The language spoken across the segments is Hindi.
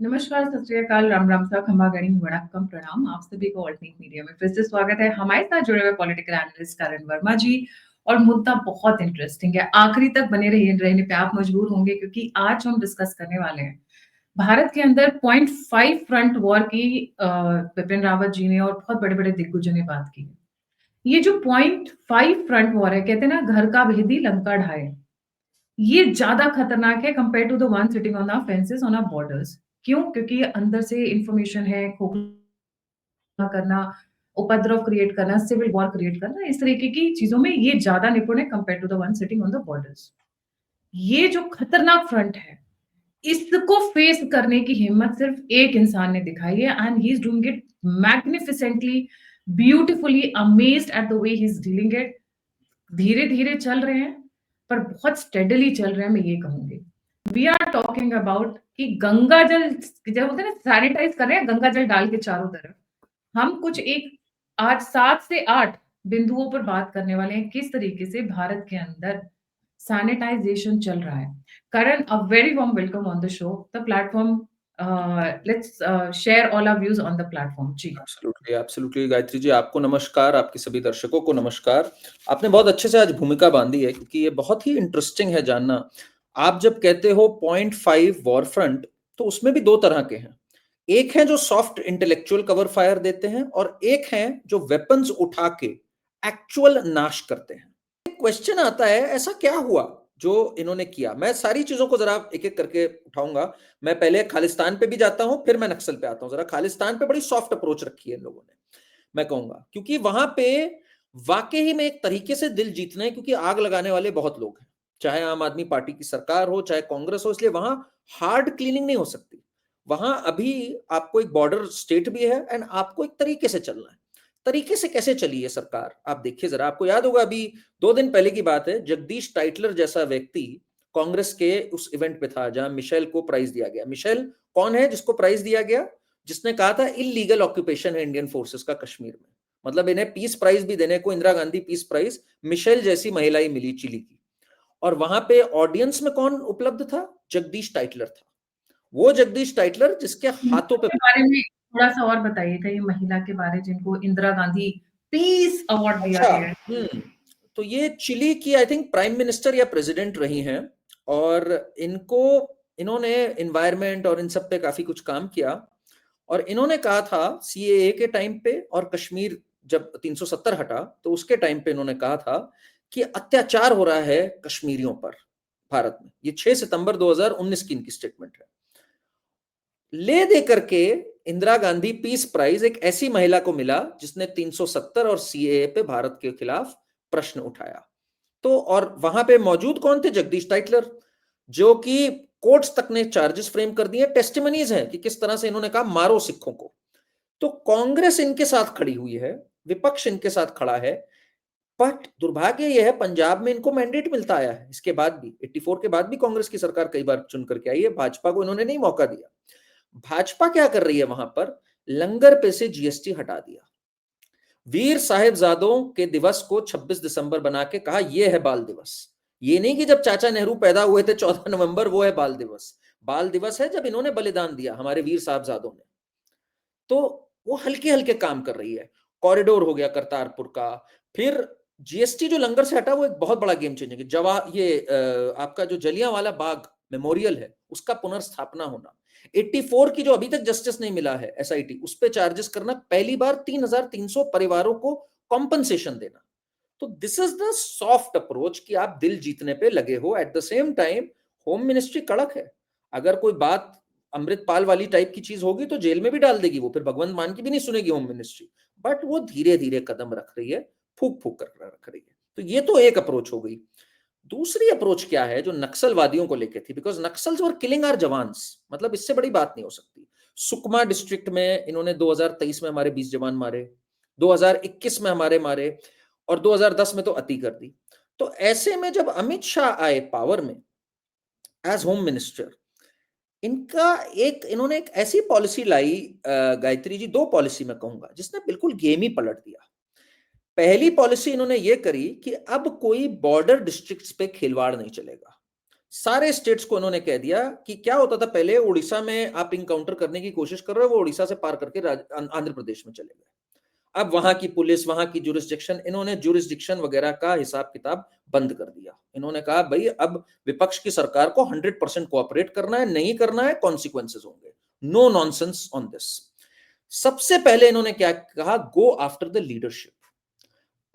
नमस्कार, सत श्री अकाल, राम राम सा, खमा गणी, वणक्कम, प्रणाम। आप सभी को ऑल्टरनेट मीडिया में फिर से स्वागत है। हमारे साथ जुड़े हुए पॉलिटिकल एनालिस्ट करण वर्मा जी, और मुद्दा बहुत इंटरेस्टिंग है। आखिरी तक बने रहिए, रहने पे आप मजबूर होंगे, क्योंकि आज हम डिस्कस करने वाले हैं भारत के अंदर 0.5 फ्रंट वॉर की। बिपिन रावत जी ने और बहुत बड़े बड़े दिग्गजों ने बात की। ये जो 0.5 फ्रंट वॉर है, कहते हैं ना, घर का भेदी लंका ढाए, ये ज्यादा खतरनाक है compare to the one sitting on the fences on our borders. क्यों? क्योंकि ये अंदर से इंफॉर्मेशन है, खोखला करना, उपद्रव क्रिएट करना, सिविल वॉर क्रिएट करना, इस तरीके की चीजों में ये ज्यादा निपुण है compare to the one sitting on the borders. ये जो खतरनाक फ्रंट है, इसको फेस करने की हिम्मत सिर्फ एक इंसान ने दिखाई है, and he is doing it magnificently, beautifully, amazed at the way he is dealing it. धीरे धीरे चल रहे हैं, पर बहुत स्टेडली चल रहे हैं, मैं ये कहूंगी। वी आर टॉकिंग अबाउट कि गंगा जल, जब बोलते हैं ना, सैनिटाइज कर रहे हैं गंगा जल डाल के चारों तरफ। हम कुछ एक आज 7 से 8 बिंदुओं पर बात करने वाले हैं, किस तरीके से भारत के अंदर सैनिटाइजेशन चल रहा है। Karan, a very warm welcome on the show, the platform. Let's share all our views on the platform ji. Absolutely absolutely Gayatri ji, आपको नमस्कार, आपके सभी दर्शकों को नमस्कार। आपने बहुत अच्छे से आज भूमिका बांधी है, क्योंकि ये बहुत ही इंटरेस्टिंग है जानना। आप जब कहते हो 0.5 वॉर फ्रंट, तो उसमें भी दो तरह के हैं। एक है जो सॉफ्ट इंटेलेक्चुअल कवर फायर देते हैं, और एक है जो वेपन्स उठा के एक्चुअल नाश करते हैं। क्वेश्चन आता है, ऐसा क्या हुआ जो इन्होंने किया? मैं सारी चीजों को जरा एक एक करके उठाऊंगा। मैं पहले खालिस्तान पे भी जाता हूं, फिर मैं नक्सल पे आता हूं। जरा खालिस्तान पे बड़ी सॉफ्ट अप्रोच रखी है इन लोगों ने, मैं कहूंगा, क्योंकि वहां पे वाकई में एक तरीके से दिल जीतना है, क्योंकि आग लगाने वाले बहुत लोग हैं। चाहे आम आदमी पार्टी की सरकार हो, चाहे कांग्रेस हो, इसलिए वहां हार्ड क्लीनिंग नहीं हो सकती। वहां अभी आपको एक बॉर्डर स्टेट भी है, एंड आपको एक तरीके से चलना है। तरीके से कैसे चली है सरकार, आप देखिए जरा। आपको याद होगा, अभी 2 दिन पहले की बात है, जगदीश टाइटलर जैसा व्यक्ति कांग्रेस के उस इवेंट पे था जहां मिशेल को प्राइज दिया गया। मिशेल कौन है जिसको प्राइज दिया गया? जिसने कहा था इलीगल ऑक्यूपेशन है इंडियन फोर्सेस का कश्मीर में। मतलब इन्हें पीस प्राइज भी देने को, Indira Gandhi peace prize, Michelle जैसी महिला ही मिली चिली की। और वहां पे ऑडियंस में कौन उपलब्ध था? जगदीश टाइटलर था। वो जगदीश टाइटलर जिसके हाथों पे बारे में थोड़ा सा और बताइएगा, ये महिला के बारे जिनको इंदिरा गांधी पीस अवार्ड दिया अच्छा, गया है। तो ये चिली की आई थिंक प्राइम मिनिस्टर या प्रेसिडेंट रही हैं, और इन्होंने इन्वायरमेंट और इन सब पे काफी कुछ काम किया। और इन्होंने कहा था सीएए के टाइम पे, और कश्मीर जब 370 हटा तो उसके टाइम पे इन्होंने कहा था कि अत्याचार हो रहा है कश्मीरियों पर भारत में। ये 6 सितंबर 2019 की इनकी स्टेटमेंट है। ले दे करके इंदिरा गांधी पीस प्राइज एक ऐसी महिला को मिला जिसने 370 और सीएए पे भारत के खिलाफ प्रश्न उठाया। तो और वहां पे मौजूद कौन थे? जगदीश टाइटलर, जो कि कोर्ट्स तक ने चार्जेस फ्रेम कर दिए, टेस्टिमनीज हैं कि किस तरह से इन्होंने कहा मारो सिखों को। तो कांग्रेस इनके साथ खड़ी हुई है, विपक्ष इनके साथ खड़ा है। बट दुर्भाग्य यह है, पंजाब में इनको मैंडेट मिलता आया है। इसके बाद भी 84 के बाद भी कांग्रेस की सरकार कई बार चुन करके आई है, भाजपा को इन्होंने नहीं मौका दिया। भाजपा क्या कर रही है वहां पर? लंगर पे से जीएसटी हटा दिया। वीर साहिबजादों के दिवस को 26 दिसंबर बना के कहा यह है बाल दिवस। ये नहीं कि जब चाचा नेहरू पैदा हुए थे 14 नवंबर वो है बाल दिवस। बाल दिवस है जब इन्होंने बलिदान दिया, हमारे वीर साहिबजादों ने। तो वो हल्के हल्के काम कर रही है। कॉरिडोर हो गया करतारपुर का। फिर जीएसटी जो लंगर से हटा, वो एक बहुत बड़ा गेम चेंजर है। आपका जो जलियांवाला बाग मेमोरियल है, उसका पुनर्स्थापना होना। 84 की जो अभी तक जस्टिस नहीं मिला है, एसआईटी, उस पे चार्जेस करना, पहली बार 3,300 परिवारों को कॉम्पनसेशन देना। तो this is the soft approach कि आप दिल जीतने पे लगे हो। At the same time home ministry कड़क है। अगर कोई बात अमृतपाल वाली टाइप की चीज होगी तो जेल में भी डाल देगी वो, फिर भगवंत मान की भी नहीं सुनेगी होम मिनिस्ट्री। बट वो धीरे धीरे कदम रख रही है, फूक फूक कर रख रही है। तो ये तो एक अप्रोच हो गई। दूसरी अप्रोच क्या है जो नक्सलवादियों को लेकर थी? Because Naxals were killing our jawans, मतलब इससे बड़ी बात नहीं हो सकती। सुकमा डिस्ट्रिक्ट में इन्होंने 2023 में हमारे 20 जवान मारे, 2021 में हमारे मारे, और 2010 में तो अति कर दी। तो ऐसे में जब अमित शाह आए पावर में एज होम मिनिस्टर, इन्होंने एक ऐसी पॉलिसी लाई, गायत्री जी, दो पॉलिसी मैं कहूंगा, जिसने बिल्कुल गेम ही पलट दिया। पहली पॉलिसी इन्होंने ये करी कि अब कोई बॉर्डर डिस्ट्रिक्ट्स पे खिलवाड़ नहीं चलेगा। सारे स्टेट्स को इन्होंने कह दिया कि क्या होता था पहले, उड़ीसा में आप इनकाउंटर करने की कोशिश कर रहे हो, वो उड़ीसा से पार करके आंध्र प्रदेश में चले गए। अब वहां की पुलिस, वहां की जुरिस्डिक्शन, इन्होंने जुरिस्डिक्शन वगैरह का हिसाब किताब बंद कर दिया। इन्होंने कहा भाई अब विपक्ष की सरकार को 100% कोऑपरेट करना है, नहीं करना है कॉन्सिक्वेंसेस होंगे, नो नॉनसेंस ऑन दिस। सबसे पहले इन्होंने क्या कहा, go after the leadership.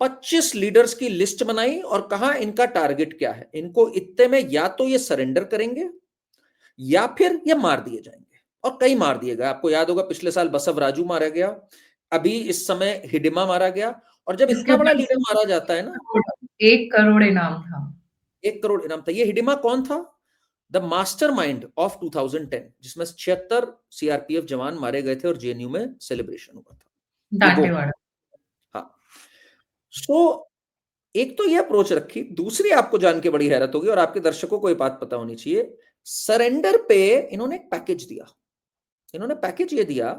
25 leaders की लिस्ट बनाई और कहा इनका टारगेट क्या है, इनको इतने में या तो ये सरेंडर करेंगे या फिर ये मार दिए जाएंगे। और कई मार दिए गए, आपको याद होगा पिछले साल बसव राजू मारा गया, अभी इस समय हिडिमा मारा गया। और जब इसके इतना बड़ा ऊपर लीडर मारा जाता है ना, 1 करोड़ इनाम था। 1 करोड़ इनाम था। ये हिडिमा कौन था? द मास्टरमाइंड ऑफ 2010, जिसमें 76 सीआरपीएफ जवान मारे गए थे और जेएनयू में सेलिब्रेशन हुआ था। ये वो, दांतेवाड़ा। हाँ। सो एक तो ये अप्रोच रखी, दूसरी आपको जान के बड़ी हैरत होगी और आपके दर्शकों को ये बात पता होनी चाहिए, सरेंडर पे इन्होंने एक पैकेज दिया। इन्होंने पैकेज ये दिया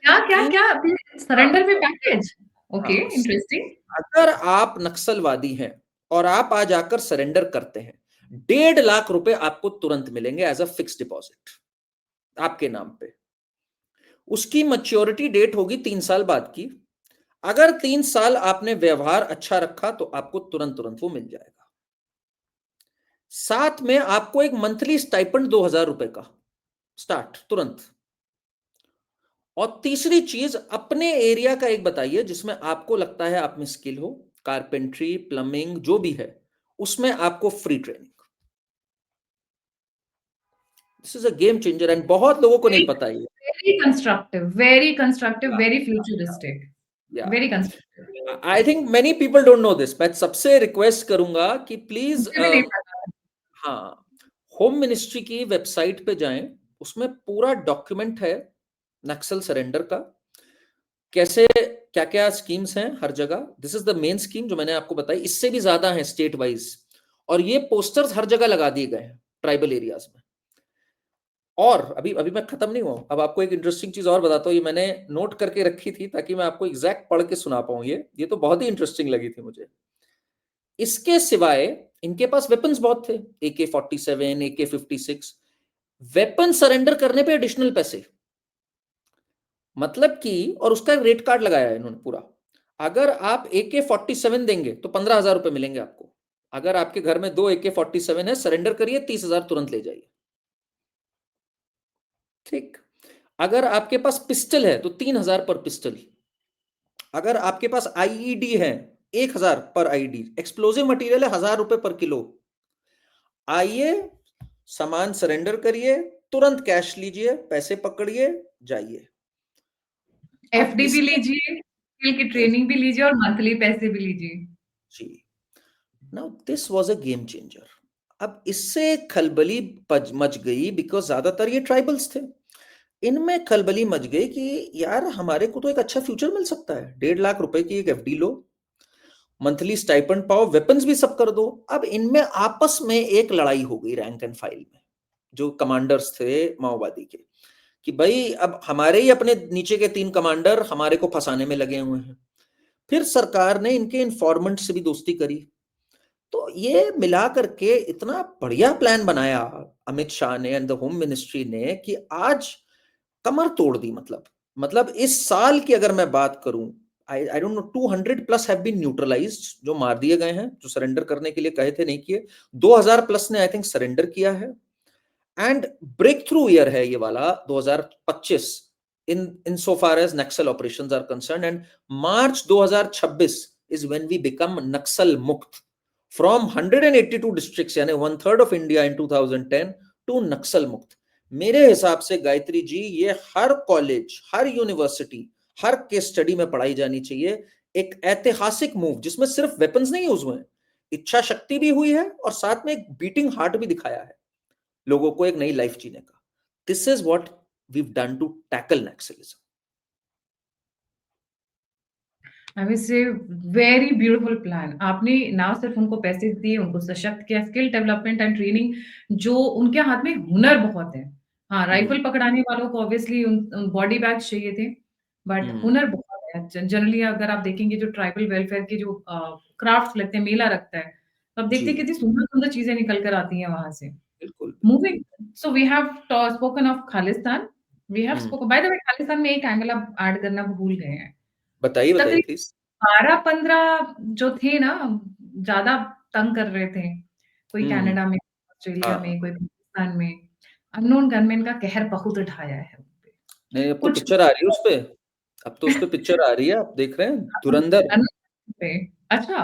क्या क्या कि क्या हाँ, सरेंडर में पैकेज? ओके, हाँ, इंटरेस्टिंग। अगर आप नक्सलवादी हैं और आप आज आकर सरेंडर करते हैं, 1.5 लाख रुपए आपको तुरंत मिलेंगे एज अ फिक्स डिपॉजिट आपके नाम पे। उसकी मैच्योरिटी डेट होगी 3 साल बाद की। अगर 3 साल आपने व्यवहार अच्छा रखा तो आपको तुरंत तुरंत वो मिल जाएगा। साथ में आपको एक मंथली स्टाइपेंड 2,000 रुपए का स्टार्ट तुरंत। और तीसरी चीज, अपने एरिया का एक बताइए जिसमें आपको लगता है आप में स्किल हो, कारपेंट्री, प्लम्बिंग, जो भी है, उसमें आपको free training. This is a game changer and बहुत लोगों को नहीं पता है ये। Very constructive, very constructive, very futuristic, या very constructive. I think many people don't know this. मैं सबसे रिक्वेस्ट करूंगा कि प्लीज, मुझे भी नहीं पता। हाँ, होम मिनिस्ट्री की वेबसाइट पे जाएं, उसमें पूरा डॉक्यूमेंट है नक्सल सरेंडर का, कैसे क्या क्या स्कीम्स हैं हर जगह। This is the main scheme जो मैंने आपको बताई, इससे भी ज्यादा है स्टेट वाइज। और ये पोस्टर्स हर जगह लगा दिए गए हैं ट्राइबल एरियाज में। और अभी अभी मैं खत्म नहीं हुआ, अब आपको एक इंटरेस्टिंग चीज और बताता हूँ, ये मैंने नोट करके रखी थी ताकि मैं आपको एग्जैक्ट पढ़ के सुना पाऊँ। ये तो बहुत ही इंटरेस्टिंग लगी थी मुझे। इसके सिवाय इनके पास वेपन्स बहुत थे, AK-47, AK-56। वेपन सरेंडर करने पे एडिशनल पैसे, मतलब कि, और उसका एक रेट कार्ड लगाया है इन्होंने पूरा। अगर आप AK-47 देंगे तो 15,000 रुपए मिलेंगे आपको। अगर आपके घर में 2 AK-47 है, सरेंडर करिए, 30,000 तुरंत ले जाइए। ठीक। अगर आपके पास पिस्टल है तो 3,000 पर पिस्टल। अगर आपके पास आईईडी है, 1,000 पर आईडी। एक्सप्लोजिव मटेरियल है, 1,000 रुपए पर किलो। आइए, सामान सरेंडर करिए, तुरंत कैश लीजिए, पैसे पकड़िए, जाइए। अब एफडी भी इसके, लीजिए, स्किल की ट्रेनिंग भी लीजिए और मंथली पैसे भी लीजिए। जी, now this was a game changer. अब इससे खलबली मच गई बिकॉज ज्यादातर ये ट्राइबल्स थे। इनमें खलबली मच गई कि यार हमारे को तो एक अच्छा फ्यूचर मिल सकता है, 1.5 लाख रुपए की एक एफडी लो, मंथली स्टाइपेंड पाओ, वेपन्स भी सब कर दो। अब इनमें आपस में एक लड़ाई हो गई रैंक एंड फाइल में, जो कमांडर्स थे माओवादी के, कि भाई अब हमारे ही अपने नीचे के 3 कमांडर हमारे को फंसाने में लगे हुए हैं। फिर सरकार ने इनके इन्फॉर्मेंट से भी दोस्ती करी। तो ये मिला करके इतना बढ़िया प्लान बनाया अमित शाह ने एंड द होम मिनिस्ट्री ने कि आज कमर तोड़ दी। मतलब इस साल की अगर मैं बात करूं, I don't know, 200 plus have been neutralised, जो मार दिए गए हैं, जो सरेंडर करने के लिए कहे थे नहीं किए। 2,000 प्लस ने आई थिंक सरेंडर किया है। एंड ब्रेक थ्रू ईयर है ये वाला 2025 in so far as Naxal operations are concern. And March 2026 is when we become Naxal मुक्त फ्रॉम 182 डिस्ट्रिक्ट्स, यानी 1/3 of India in 2010 to Naxal मुक्त। मेरे हिसाब से गायत्री जी, ये हर कॉलेज, हर यूनिवर्सिटी, हर केस स्टडी में पढ़ाई जानी चाहिए। एक ऐतिहासिक मूव जिसमें सिर्फ वेपन्स नहीं यूज हुए हैं, इच्छा शक्ति भी हुई है और साथ में एक बीटिंग हार्ट भी दिखाया है लोगों को एक नई लाइफ जीने का। This is what we have done to tackle Naxalism. I will say very beautiful plan. आपने ना सिर्फ उनको पैसे दिए, उनको सशक्त किया, स्किल डेवलपमेंट एंड ट्रेनिंग, जो उनके हाथ में हुनर बहुत है। हाँ, राइफल पकड़ाने वालों को ऑब्वियसली बॉडी बैग्स चाहिए थे, बट हुनर बहुत है। जनरली अगर आप देखेंगे जो ट्राइबल वेलफेयर के जो क्राफ्ट्स लगते हैं, मेला लगता है, तो आप देखते जी, हैं कितनी सुंदर सुंदर चीजें निकल कर आती हैं वहां से। बिल्कुल। Moving, so we have spoken of Khalistan. We have hmm, spoken, by the way, Khalistan में एक एंगल आप ऐड करना भूल गए हैं। बताइए बताइए तकरीबन प्लीज। 12-15 जो थे ना, ज्यादा तंग कर रहे थे। कोई हम्म। कनाडा में, हाँ ऑस्ट्रेलिया हाँ। में, कोई पाकिस्तान में। अननोन गनमैन का कहर बहुत ढाया है उन पे। नहीं, अब तो कुछ पिक्चर आ रही है उस पे। अब तो उस पे पिक्चर आ रही है, आप देख रहे हैं धुरंधर। पे। अच्छा।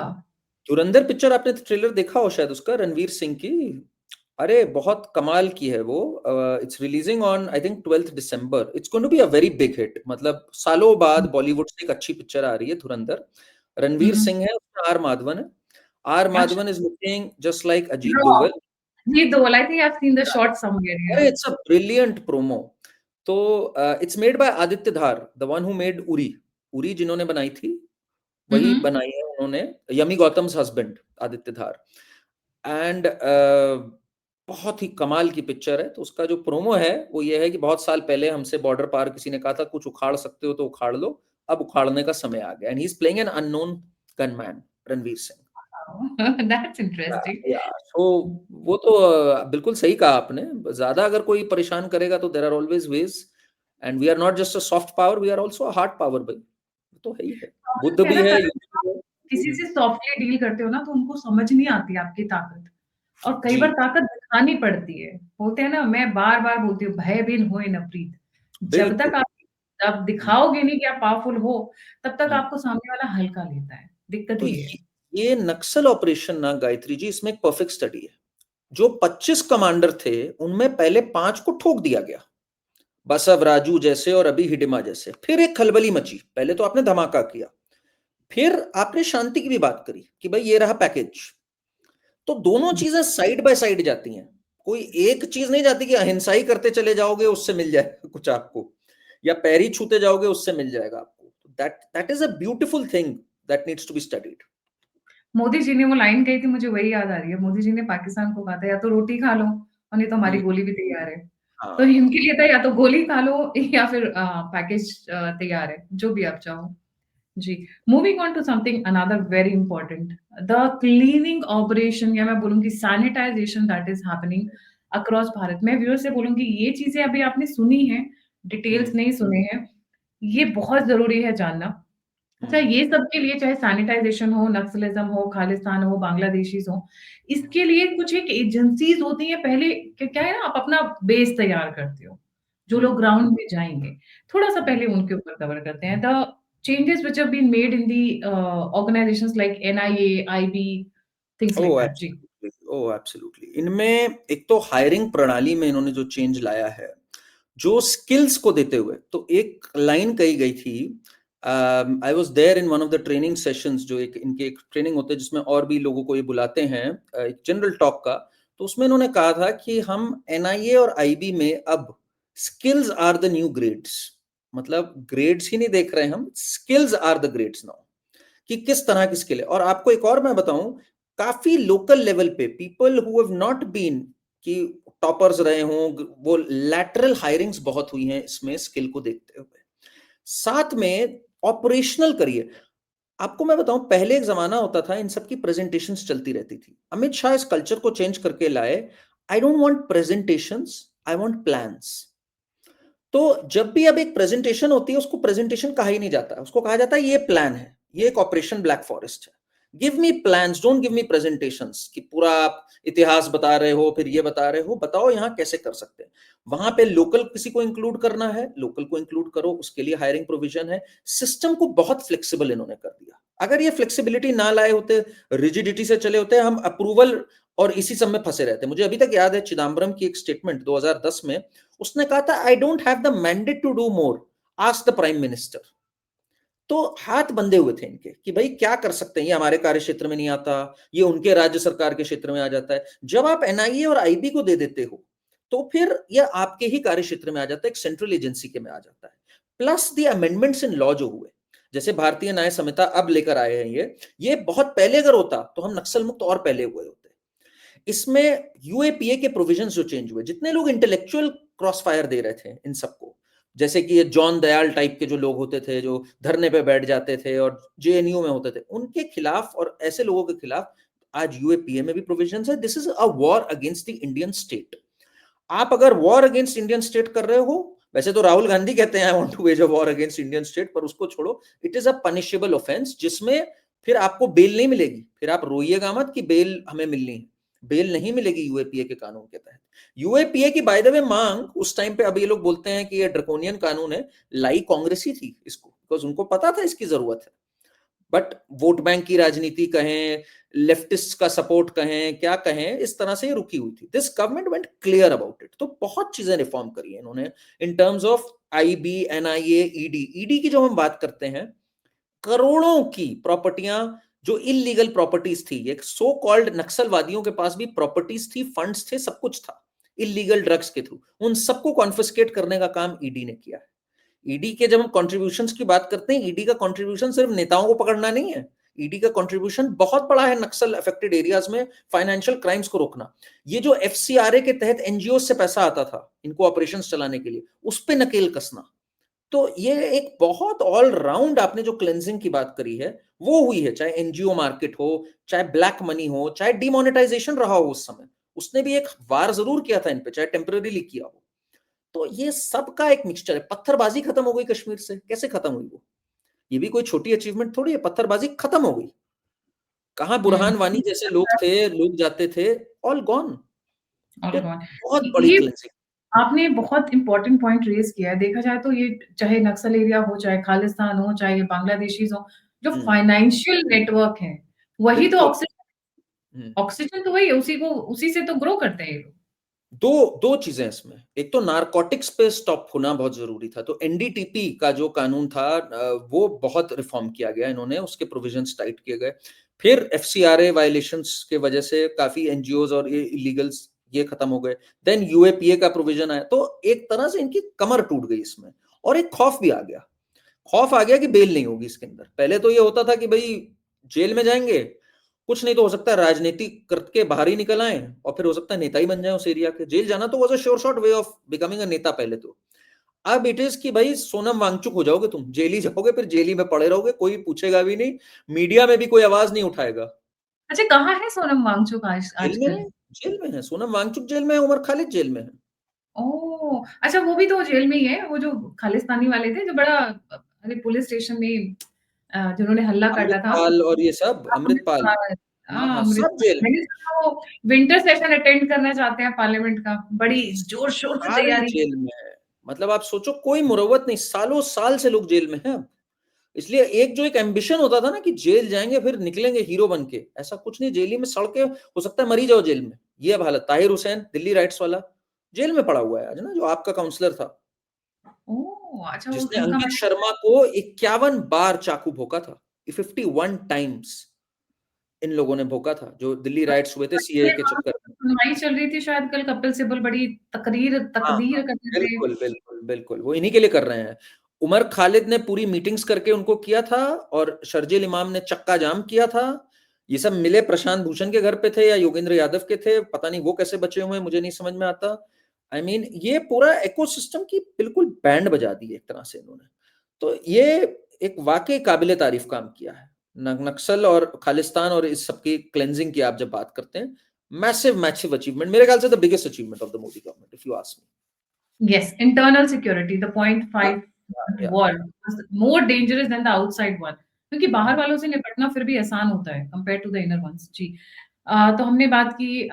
धुरंधर पिक्चर आपने ट्रेलर देखा हो शायद उसका, रणवीर सिंह की। अरे बहुत कमाल की है वो। It's releasing on I think 12th December. It's going to be a very big hit. मतलब सालों बाद बॉलीवुड से एक अच्छी पिक्चर आ रही है धुरंधर। रणवीर हम्म। सिंह है उसमें, आर माधवन है। आर अच्छा। Madhavan is looking just like Ajit Raw. Doval. जी, दोल, I think I have seen the shot somewhere अरे here. It's a brilliant promo. तो it's made by Aditya Dhar, the one who made Uri. Uri जिन्होंने बनाई थी वही हम्म। बनाई है उन्होंने। यमी गौतम्स हस्बैंड आदित्य धार। एंड बहुत ही कमाल की पिक्चर है। तो उसका जो प्रोमो है वो ये है कि बहुत साल पहले हमसे बॉर्डर पार किसी ने कहा था कुछ उखाड़ सकते हो तो उखाड़ लो, अब उखाड़ने का समय आ गया। And he is playing an unknown gunman, Ranveer Singh. That's interesting. या सो वो तो बिल्कुल सही कहा आपने। ज्यादा अगर कोई परेशान करेगा तो there are always ways. And we are not just a soft power, we are also a hard power भाई। वो तो है ही है। बुद्ध प्रॉब्लम है भी ना, है, कभी युद्ध आप भी है। किसी से सॉफ्टली डील करते हो ना, तो उनको समझ नहीं आती आपकी ताकत। और कई जी बार ताकत दिखानी पड़ती है। बोलते हैं ना, मैं बार-बार बोलती हूँ, भय बिन होए न प्रीत। जब तक बिल्कुल। आप दिखाओगे नहीं कि आप पावरफुल हो, तब तक हम्म। आपको सामने वाला हल्का लेता है। दिक्कत तो ये है। ये नक्सल ऑपरेशन ना गायत्री जी, इसमें एक परफेक्ट स्टडी है। जो 25 कमांडर थे उनमें पहले 5 को ठोक दिया गया, बसव राजू जैसे और अभी हिडिमा जैसे। फिर एक खलबली मची, पहले तो आपने धमाका किया, फिर आपने शांति की भी बात करी कि भाई ये रहा पैकेज। तो दोनों चीजें साइड बाय साइड जाती हैं। कोई एक चीज नहीं जाती कि अहिंसा ही करते चले जाओगे उससे मिल जाएगा कुछ आपको, या पैर ही छूते जाओगे उससे मिल जाएगा आपको। That that is a beautiful thing that needs to be studied. Modi ji ने वो लाइन कही थी, मुझे वही याद आ रही है। मोदी जी ने पाकिस्तान को कहा था, या तो रोटी खा लो और नहीं तो हमारी गोली भी तैयार है। तो हाँ। इनके लिए था, या तो गोली खा लो या फिर पैकेज तैयार है, जो भी आप चाहो। जी, moving on to something another very important, the cleaning operation, या मैं बोलूँगी sanitization that is happening across Bharat. मैं व्यूअर्स से बोलूँगी ये चीज़ें अभी आपने सुनी हैं, डिटेल्स हम्म। नहीं सुने हैं, ये बहुत ज़रूरी है जानना। अच्छा, हम्म। ये सब के लिए चाहे सैनिटाइजेशन हो, नक्सलिज़्म हो, खालिस्तान हो, बांग्लादेशीज़ हों, इसके लिए कुछ एक एजेंसीज़ होती हैं। पहले क्या है ना, आप अपना बेस तैयार करते हो, जो लोग हम्म। ग्राउंड में जाएँगे। थोड़ा-सा पहले उनके ऊपर कवर करते हैं। The changes which have been made in the organizations like NIA, IB, things like oh that. जी। Absolutely, oh absolutely. इनमें एक तो हायरिंग प्रणाली में इन्होंने जो चेंज लाया है, जो स्किल्स को देते हुए, तो एक लाइन कही गई थी। I was there in one of the training sessions, जो एक इनके एक ट्रेनिंग होते हैं जिसमें और भी लोगों को ये बुलाते हैं, एक जनरल टॉक का। तो उसमें इन्होंने कहा था कि हम एनआईए और आईबी में अब skills are the new grades. मतलब ग्रेड्स ही नहीं देख रहे हम, skills are the grades now. कि किस तरह की स्किल है। और आपको एक और मैं बताऊं, काफी लोकल लेवल पे people who have not been कि टॉपर्स रहे हों, वो लैटरल हायरिंग्स बहुत हुई हैं इसमें स्किल को देखते हुए। साथ में ऑपरेशनल करिए। आपको मैं बताऊं, पहले एक जमाना होता था इन सब की प्रेजेंटेशंस चलती रहती थी। अमित शाह इस कल्चर को चेंज करके लाए। I don't want presentations, I want plans. तो जब भी अब एक प्रेजेंटेशन होती है उसको प्रेजेंटेशन कहा ही नहीं जाता, उसको कहा जाता है ये प्लान है, ये एक ऑपरेशन ब्लैक फॉरेस्ट है। Give me plans, don't give me presentations कि पूरा आप इतिहास बता रहे हो फिर ये बता रहे हो। बताओ यहाँ कैसे कर सकते हैं। वहां पे लोकल किसी को इंक्लूड करना है, लोकल को इंक्लूड करो, उसके लिए हायरिंग प्रोविजन है। सिस्टम को बहुत फ्लेक्सिबल इन्होंने कर दिया। अगर ये फ्लेक्सिबिलिटी ना लाए होते, रिजिडिटी से चले होते, हम अप्रूवल और इसी सब में फंसे रहते। मुझे अभी तक याद है चिदम्बरम की एक स्टेटमेंट 2010 में, उसने कहा था I don't have the mandate to do more, ask the prime minister. तो हाथ बंधे हुए थे इनके कि भाई क्या कर सकते हैं, ये हमारे कार्य क्षेत्र में नहीं आता, ये उनके राज्य सरकार के क्षेत्र में आ जाता है। जब आप एनआईए और आईबी को दे देते हो तो फिर यह आपके ही कार्य क्षेत्र में आ जाता है, एक सेंट्रल एजेंसी के में आ जाता है। Plus the amendments in law जो हुए, जैसे भारतीय न्याय संहिता अब लेकर आए हैं, ये बहुत पहले अगर होता तो हम नक्सल मुक्त और पहले हुए होते। इसमें यूएपीए के प्रोविजंस जो चेंज हुए, जितने लोग इंटेलेक्चुअल क्रॉस फायर दे रहे थे इन सबको, जैसे कि ये जॉन दयाल टाइप के जो लोग होते थे जो धरने पे बैठ जाते थे और जेएनयू में होते थे, उनके खिलाफ और ऐसे लोगों के खिलाफ आज यूएपीए में भी प्रोविजंस है। This is a war against the Indian state. आप अगर वॉर अगेंस्ट इंडियन स्टेट कर रहे हो, वैसे तो राहुल गांधी कहते हैं I want to wage a war against Indian state, पर उसको छोड़ो, it is a punishable offence जिसमें फिर आपको बेल नहीं मिलेगी, फिर आप रोइएगा मत कि बेल हमें मिलनी है, बेल नहीं मिलेगी यूएपीए के कानून के तहत। यूएपीए की बाय द वे मांग उस टाइम पे, अब ये लोग बोलते हैं कि ये ड्रकोनियन कानून है, लाई कांग्रेस ही थी इसको, बिकॉज उनको पता था इसकी जरूरत है। बट वोट बैंक की राजनीति कहें, लेफ्टिस्ट का सपोर्ट कहें, क्या कहें, इस तरह से रुकी हुई थी। This government went clear about it. तो बहुत चीजें रिफॉर्म करी है इन्होंने इन terms of IB, NIA, ED. ED की जो हम बात करते हैं, करोड़ों की प्रॉपर्टियां जो इलीगल प्रॉपर्टीज थी, एक सो कॉल्ड नक्सलवादियों के पास भी प्रॉपर्टीज थी, फंड्स थे, सब कुछ था इलीगल ड्रग्स के थ्रू, उन सबको कॉन्फिस्केट करने का काम ईडी ने किया है। ईडी के जब हम कंट्रीब्यूशंस की बात करते हैं, ईडी का कंट्रीब्यूशन सिर्फ नेताओं को पकड़ना नहीं है, ईडी का कंट्रीब्यूशन बहुत बड़ा है नक्सल अफेक्टेड एरियाज में फाइनेंशियल क्राइम्स को रोकना। ये जो एफसीआरए के तहत एनजीओ से पैसा आता था इनको ऑपरेशंस चलाने के लिए, उस पे नकेल कसना। तो ये एक बहुत ऑल राउंड, आपने जो क्लेंजिंग की बात करी है वो हुई है, चाहे एनजीओ मार्केट हो, चाहे ब्लैक मनी हो, चाहे डिमोनेटाइजेशन रहा हो उस समय, उसने भी एक वार जरूर किया था इन पे, चाहे टेम्पररीली किया हो। तो ये सबका एक मिक्सचर है। पत्थरबाजी खत्म हो गई कश्मीर से, कैसे खत्म हुई वो? ये भी कोई छोटी अचीवमेंट थोड़ी है, पत्थरबाजी खत्म हो गई। कहां बुरहान वानी जैसे लोग थे, लोग जाते थे, ऑल गॉन। All gone. बहुत बड़ी ये क्लेंजिंग। आपने बहुत इंपॉर्टेंट पॉइंट रेज किया है। देखा जाए तो ये चाहे नक्सल एरिया हो, चाहे खालिस्तान हो, चाहे ये बांग्लादेशीज हो, जो फाइनेंशियल नेटवर्क है वही तो ऑक्सीजन, ऑक्सीजन तो वही है, उसी से तो ग्रो करते हैं ये लोग। दो दो चीजें इसमें, एक तो नारकोटिक्स पे स्टॉप होना बहुत जरूरी था, तो एनडीटीपी का जो कानून था वो बहुत रिफॉर्म किया गया इन्होंने, उसके प्रोविजंस टाइट किए गए। फिर एफसीआरए वायलेशंस के वजह से काफी एनजीओज और ये इलीगल्स ये खत्म हो गए। देन यूएपीए का प्रोविजन आया, तो एक तरह से इनकी कमर टूट गई इसमें, और एक खौफ भी आ गया। खौफ आ गया कि बेल नहीं होगी इसके अंदर। पहले तो ये होता था कि भाई जेल में जाएंगे, कुछ नहीं तो हो सकता है राजनीति करके बाहर ही निकल आए, और फिर हो सकता है नेता ही बन जाए उस एरिया के। जेल जाना तो was a sure shot way of becoming a नेता पहले तो। अब इट इज कि भाई सोनम वांगचुक हो जाओगे तुम, जेल ही जाओगे, फिर जेल ही में पड़े रहोगे, कोई पूछेगा भी नहीं, मीडिया में भी कोई आवाज नहीं उठाएगा। अच्छा, कहाँ है सोनम वांगचुक जेल में आजकल? है, जेल में है सोनम वांगचुक, जेल में है, उमर खालिद जेल में है। ओह! अच्छा, वो भी तो जेल में ही है, वो जो खालिस्तानी वाले थे, जो बड़ा अरे पुलिस स्टेशन में जिन्होंने हल्ला काटा था। अमृतपाल और ये सब, अमृतपाल, अमृतपाल, हाँ हाँ, सब अमृतपाल। जेल में। मैंने सुना वो विंटर सेशन अटेंड करना चाहते हैं पार्लियामेंट का, बड़ी जोर-शोर से सारे तैयारी। जेल में है। मतलब आप सोचो, कोई मुरव्वत नहीं, सालों साल से लोग जेल में हैं। इसलिए एक जो एक एम्बिशन होता था ना कि जेल जाएंगे फिर निकलेंगे हीरो बन के, ऐसा कुछ नहीं। जेल ही में सड़ के हो सकता है मरी जाओ जेल में। ये अब हालत, ताहिर हुसैन दिल्ली राइट्स वाला जेल में पड़ा हुआ है आज ना, जो आपका काउंसलर था, ओह! अच्छा, वो जिसने उनका अंकित मैंने शर्मा को 51 बार चाकू भोंका था। 51 टाइम्स इन लोगों ने भोंका था, जो दिल्ली राइट्स हुए थे सीए के चक्कर में। सुनवाई चल रही थी शायद कल, कपिल सिब्बल बड़ी हाँ हाँ, तकरीर कर रहे थे। बिल्कुल बिल्कुल बिल्कुल, वो इन्हीं के लिए कर रहे हैं। उमर खालिद ने पूरी मीटिंग्स करके उनको किया था, और शर्जील इमाम ने चक्का जाम किया था। ये सब मिले प्रशांत भूषण के घर पे थे या योगेंद्र यादव के थे, पता नहीं वो कैसे बचे हुए हैं, मुझे नहीं समझ में आता। आई मीन ये पूरा इकोसिस्टम की बिल्कुल बैंड बजा दी एक तरह से इन्होंने। तो ये एक वाकई काबिले तारीफ काम किया है। नक्सल और खालिस्तान और इस सबकी क्लेंजिंग की आप जब बात करते हैं, मैसिव अचीवमेंट, मेरे ख्याल से the biggest achievement of the Modi government if you ask me. Yes, internal security, the हाँ, 0.5 या war was more dangerous than the outside one, क्योंकि बाहर वालों से निपटना फिर भी आसान होता है compare to the inner ones. जी। तो हमने बात की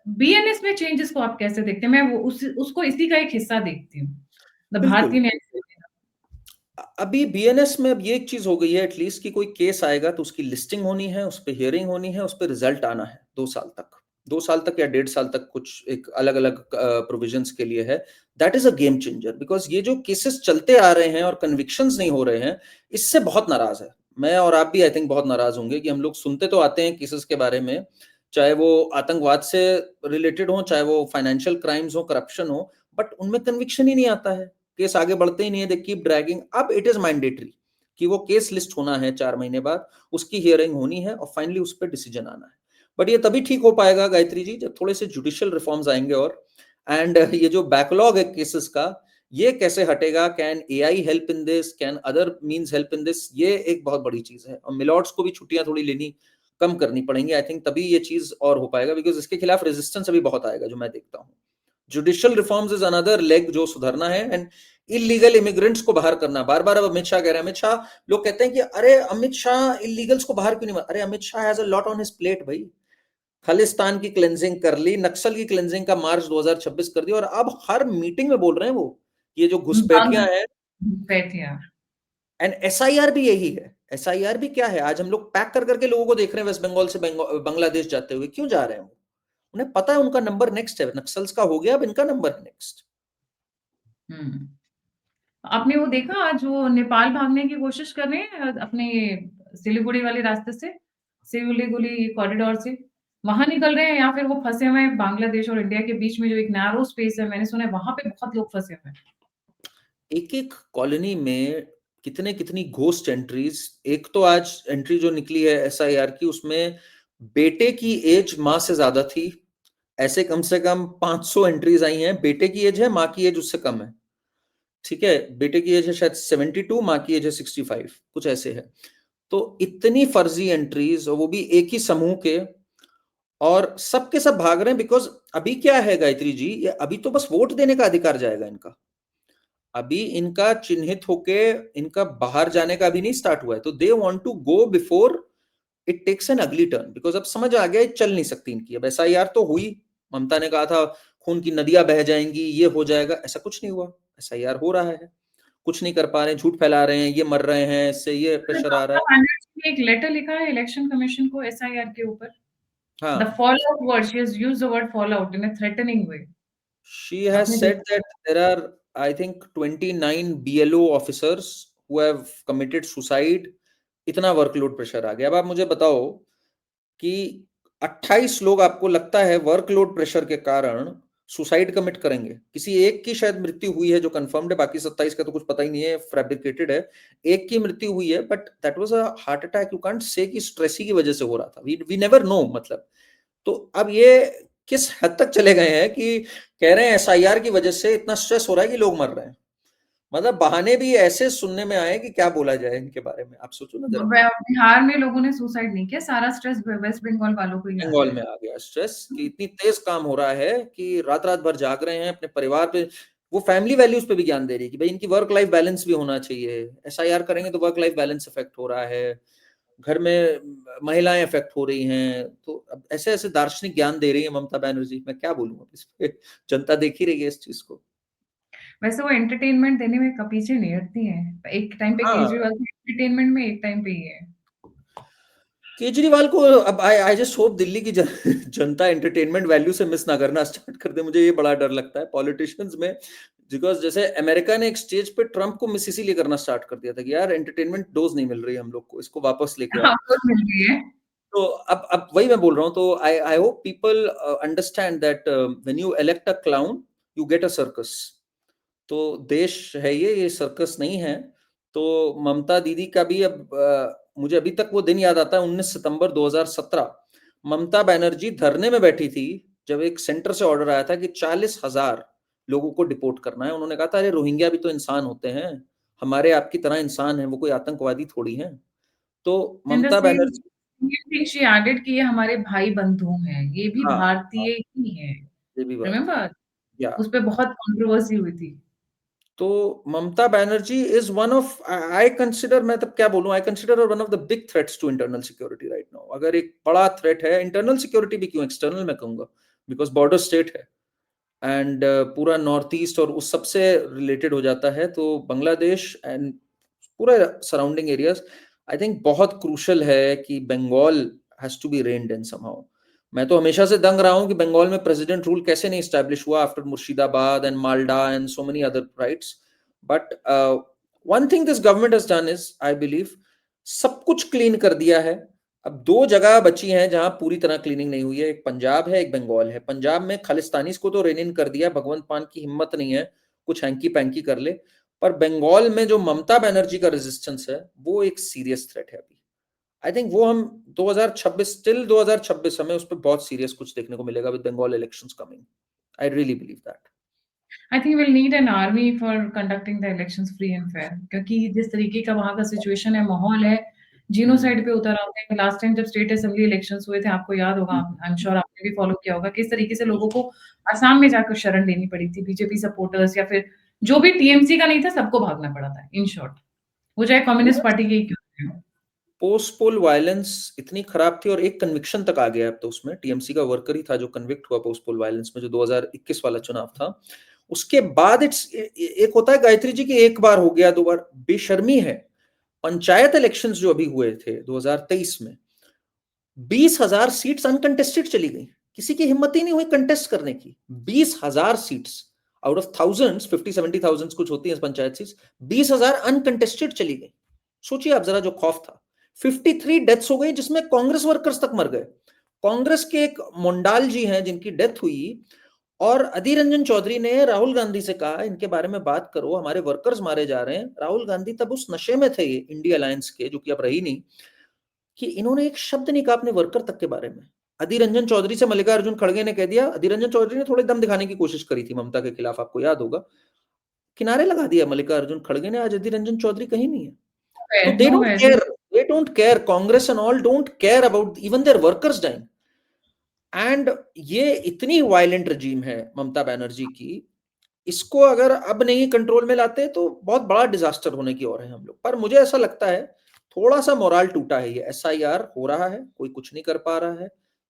बीएनएस में चेंजेस को आप कैसे देखते हैं? मैं वो उसको इसी का एक हिस्सा देखती हूँ। द बिल्कुल। भारतीय न्याय सेना। अभी बीएनएस में अब ये एक चीज हो गई है एटलीस्ट कि कोई केस आएगा तो उसकी लिस्टिंग होनी है, उस पर हियरिंग होनी है, उस पर रिजल्ट आना है 2 साल तक, 2 साल तक या 1.5 साल तक, कुछ एक अलग अलग प्रोविजंस के लिए है। That is a game changer, because ये जो केसेस चलते आ रहे हैं और कन्विक्शंस नहीं हो रहे हैं, इससे बहुत नाराज है मैं, और आप भी आई थिंक बहुत नाराज होंगे कि हम लोग सुनते तो आते हैं केसेस के बारे में, चाहे वो आतंकवाद से रिलेटेड हो, चाहे वो फाइनेंशियल क्राइम्स हो, करप्शन हो, बट उनमें कन्विक्शन ही नहीं आता है, केस आगे बढ़ते ही नहीं है, दे कीप ड्रैगिंग। अब इट इज मैंडेटरी कि वो केस लिस्ट होना है 4 महीने बाद, उसकी हियरिंग होनी है और फाइनली उस पर डिसीजन आना है। बट ये तभी ठीक हो पाएगा गायत्री जी जब थोड़े से जुडिशियल रिफॉर्म्स आएंगे, और एंड ये जो बैकलॉग है केसेस का, ये कैसे हटेगा? Can AI help in this, can other means help in this? ये एक बहुत बड़ी चीज है। और मिलॉर्ड्स को भी छुट्टियां थोड़ी लेनी कम करनी पड़ेंगी। आई थिंक तभी ये चीज और हो पाएगा, बिकॉज इसके खिलाफ रेजिस्टेंस अभी बहुत आएगा जो मैं देखता हूँ। Judicial reforms is another leg जो सुधरना है, एंड इलीगल इमिग्रेंट्स को बाहर करना। बार बार अब अमित शाह कह रहे हैं, अमित शाह, लोग कहते हैं कि अरे अमित शाह इलीगल्स को बाहर क्यों नहीं, अरे Amit Shah has a lot on his plate भाई। खालिस्तान की क्लेंजिंग कर ली, नक्सल की क्लेंजिंग का मार्च 2026 कर दिया, और अब हर मीटिंग में बोल रहे हैं वो, ये जो घुसपैठियां हैं। घुसपैठिया। एंड एसआईआर भी यही है। एसआईआर भी क्या है, आज हम लोग पैक कर करके लोगों को देख रहे हैं वेस्ट बंगाल से बांग्लादेश जाते हुए, क्यों जा रहे हैं वो? उन्हें पता है उनका नंबर नेक्स्ट है, नक्सल्स का हो गया, अब इनका नंबर है नेक्स्ट। आपने वो देखा आज वो नेपाल भागने की कोशिश कर रहे हैं अपने सिलीगुड़ी वाले रास्ते से, सिलीगुड़ी कॉरिडोर से वहां निकल रहे हैं, या फिर वो फंसे हुए हैं बांग्लादेश और इंडिया के बीच में जो एक नैरो स्पेस है, मैंने सुना है वहां पे बहुत लोग फंसे हुए हैं। एक एक कॉलोनी में कितने कितनी घोस्ट एंट्रीज। एक तो आज एंट्री जो निकली है एसआईआर की, उसमें बेटे की एज माँ से ज्यादा थी। ऐसे कम से कम 500 एंट्रीज आई हैं। बेटे की एज है, माँ की एज उससे कम है। ठीक है, बेटे की एज है शायद 72, माँ की एज है 65, कुछ ऐसे है। तो इतनी फर्जी एंट्रीज, और वो भी एक ही समूह के, और सबके सब भाग रहे हैं। बिकॉज अभी क्या है गायत्री जी, ये अभी तो बस वोट देने का अधिकार जाएगा इनका। अभी इनका चिन्हित होके इनका बाहर जाने का अभी नहीं स्टार्ट हुआ है। तो they want to go before it takes an ugly turn, because अब समझ आ गया चल नहीं सकती इनकी। अब एसआईआर तो हुई, ममता ने कहा था खून की नदियां बह जाएंगी, ये हो जाएगा, ऐसा कुछ नहीं हुआ। एसआईआर हो रहा है, कुछ नहीं कर पा रहे हैं, झूठ फैला रहे हैं, ये मर रहे हैं, इससे ये प्रेशर आ रहा ममता है। बनर्जी ने एक लेटर लिखा है इलेक्शन कमीशन को एसआईआर के ऊपर। द हाँ, fall out word, she has used the word fall out in a threatening way. she has आपने said देखा? that there are, I think, 29 BLO officers who have committed suicide। इतना वर्कलोड प्रेशर आ गया। अब आप मुझे बताओ कि 28 लोग आपको लगता है वर्कलोड प्रेशर के कारण सुसाइड कमिट करेंगे? किसी एक की शायद मृत्यु हुई है जो कंफर्म्ड है, बाकी 27 का तो कुछ पता ही नहीं है, फैब्रिकेटेड है। एक की मृत्यु हुई है, but that was a heart attack. You can't say कि स्ट्रेस ही की वजह से हो रहा था। वी नेवर नो, मतलब। तो अब ये किस हद तक चले गए हैं कि कह रहे हैं एसआईआर की वजह से इतना स्ट्रेस हो रहा है कि लोग मर रहे हैं। मतलब बहाने भी ऐसे सुनने में आए कि क्या बोला जाए इनके बारे में। आप सोचो ना जरा। बिहार में लोगों ने सुसाइड नहीं किया, सारा स्ट्रेस वेस्ट बंगाल वालों को ही आ बंगाल गया में है। आ गया स्ट्रेस कि इतनी तेज काम हो रहा है कि रात रात भर जाग रहे हैं अपने परिवार पे। वो फैमिली वैल्यूज पे भी ज्ञान दे रही है कि भाई इनकी वर्क लाइफ बैलेंस भी होना चाहिए। एसआईआर करेंगे तो वर्क लाइफ बैलेंस इफेक्ट हो रहा है, घर में महिलाएं इफेक्ट हो रही हैं। तो अब ऐसे ऐसे दार्शनिक ज्ञान दे रही है ममता बनर्जी, मैं क्या बोलूं अब इस पे। जनता देख ही रही है इस चीज को। वैसे वो एंटरटेनमेंट देने में पीछे नहीं हटती हैं। एक टाइम पे हाँ, केजरीवाल थे एंटरटेनमेंट में, एक टाइम पे ये है। केजरीवाल को अब आई आई जस्ट होप दिल्ली की जनता एंटरटेनमेंट वैल्यू से मिस ना करना स्टार्ट कर दे। मुझे ये बड़ा डर लगता है पॉलिटिशियंस में। बिकॉज जैसे अमेरिका ने एक स्टेज पे ट्रम्प को मिस इसीलिए करना स्टार्ट कर दिया था कि यार एंटरटेनमेंट डोज नहीं मिल रही है हम लोग को, इसको वापस लेके हाँ, आओ। खुद मिल रही है। तो अब वही मैं बोल रहा हूँ। तो I I hope people understand that when you elect a clown you get a circus. तो देश है ये सर्कस नहीं है। तो ममता दीदी का भी अब मुझे अभी तक वो दिन याद आता है, 19 सितंबर 2017 ममता बनर्जी धरने में बैठी थी जब एक सेंटर से ऑर्डर आया था कि 40,000 लोगों को डिपोर्ट करना है। उन्होंने कहा था अरे रोहिंग्या भी तो इंसान होते हैं, हमारे आपकी तरह इंसान है, वो कोई आतंकवादी थोड़ी हैं। तो in the Mamata same Banerjee, thing she added कि ये हमारे भाई बंधु हैं, ये भी हाँ, हाँ, भारतीय ही है। ये भी बात है। रिमेंबर? या उस पे बहुत कंट्रोवर्सी हुई थी। तो Mamata Banerjee is one of, I consider, मैं तब क्या बोलूं, I consider one of the big threats to internal security right now. अगर एक बड़ा थ्रेट है इंटरनल सिक्योरिटी भी, क्यों एक्सटर्नल मैं कहूंगा, बिकॉज बॉर्डर स्टेट है एंड पूरा नॉर्थ ईस्ट और उस सबसे रिलेटेड हो जाता है। तो बांग्लादेश एंड पूरा सराउंडिंग एरियाज, आई थिंक बहुत क्रूशल है कि Bengal has to be reined in somehow. मैं तो हमेशा से दंग रहा हूं कि बंगाल में प्रेसिडेंट रूल कैसे नहीं स्टैब्लिश हुआ after Murshidabad and Malda and so many other riots. But one thing this government has done is, I believe, सब कुछ क्लीन कर दिया है। अब दो जगह बची हैं जहां पूरी तरह क्लीनिंग नहीं हुई है, एक पंजाब है, एक बंगाल है। पंजाब में खालिस्तानीज को तो रेन इन कर दिया, भगवंत मान की हिम्मत नहीं है कुछ हैंकी पैंकी कर ले। पर बंगाल में जो ममता बनर्जी का रेजिस्टेंस है वो एक सीरियस थ्रेट है अभी। आई थिंक वो हम 2026 टिल 2026 हमें उस पर बहुत सीरियस कुछ देखने को मिलेगा with Bengal elections coming. I really believe that. I think will need an army for conducting the elections free and fair, क्योंकि जिस तरीके का वहाँ का सिचुएशन है, माहौल है, जीनोसाइड पे उतर आते हैं। लास्ट टाइम जब स्टेट असेंबली इलेक्शंस हुए थे, आपको याद होगा, आई एम श्योर आपने भी फॉलो किया होगा, किस तरीके से लोगों को असम में जाकर शरण लेनी पड़ी थी, बीजेपी सपोर्टर्स या फिर जो भी टीएमसी का नहीं था, सबको भागना पड़ा था, इन शॉर्ट। वो चाहे कम्युनिस्ट पार्टी के ही क्यों न हो। पोस्ट पोल वायलेंस इतनी खराब थी और एक कन्विक्शन तक आ गया अब तो उसमें। टीएमसी का वर्कर ही था जो कन्विक्ट हुआ पोस्ट पोल वायलेंस में, जो 2021 वाला चुनाव था। उसके बाद एक होता है गायत्री जी की एक बार हो गया, दो बार, बेशर्मी है। पंचायत इलेक्शंस जो अभी हुए थे 2023 में, 20,000 सीट्स अनकंटेस्टेड चली गई। किसी की हिम्मत ही नहीं हुई कंटेस्ट करने की। 20,000 सीट्स आउट ऑफ थाउजेंड्स, 50-70,000 कुछ होती है पंचायत सीट्स, 20,000 अनकंटेस्टेड चली गई। सोचिए आप जरा, जो खौफ था। 53 डेथ्स हो गई जिसमें कांग्रेस वर्कर्स तक मर गए। कांग्रेस के एक मोंडाल जी हैं जिनकी डेथ हुई, और अधीर रंजन चौधरी ने राहुल गांधी से कहा इनके बारे में बात करो, हमारे वर्कर्स मारे जा रहे हैं। राहुल गांधी तब उस नशे में थे, ये इंडिया अलायंस के, जो कि अब रही नहीं, कि इन्होंने एक शब्द नहीं कहा अपने वर्कर तक के बारे में। अधीर रंजन चौधरी से मल्लिकार्जुन खड़गे ने कह दिया, अधीर रंजन चौधरी ने थोड़े दम दिखाने की कोशिश करी थी ममता के खिलाफ, आपको याद होगा, किनारे लगा दिया मल्लिकार्जुन खड़गे ने। आज अधीर रंजन चौधरी कहीं नहीं है। तो they know don't way. Care, they don't care, Congress and all don't care about even their workers dying. And ये इतनी वायलेंट रजीम है ममता बनर्जी की, इसको अगर अब नहीं कंट्रोल में लाते तो बहुत बड़ा डिजास्टर होने की ओर है हम लोग। पर मुझे ऐसा लगता है थोड़ा सा मोराल टूटा है। ये एसआईआर हो रहा है, कोई कुछ नहीं कर पा रहा है,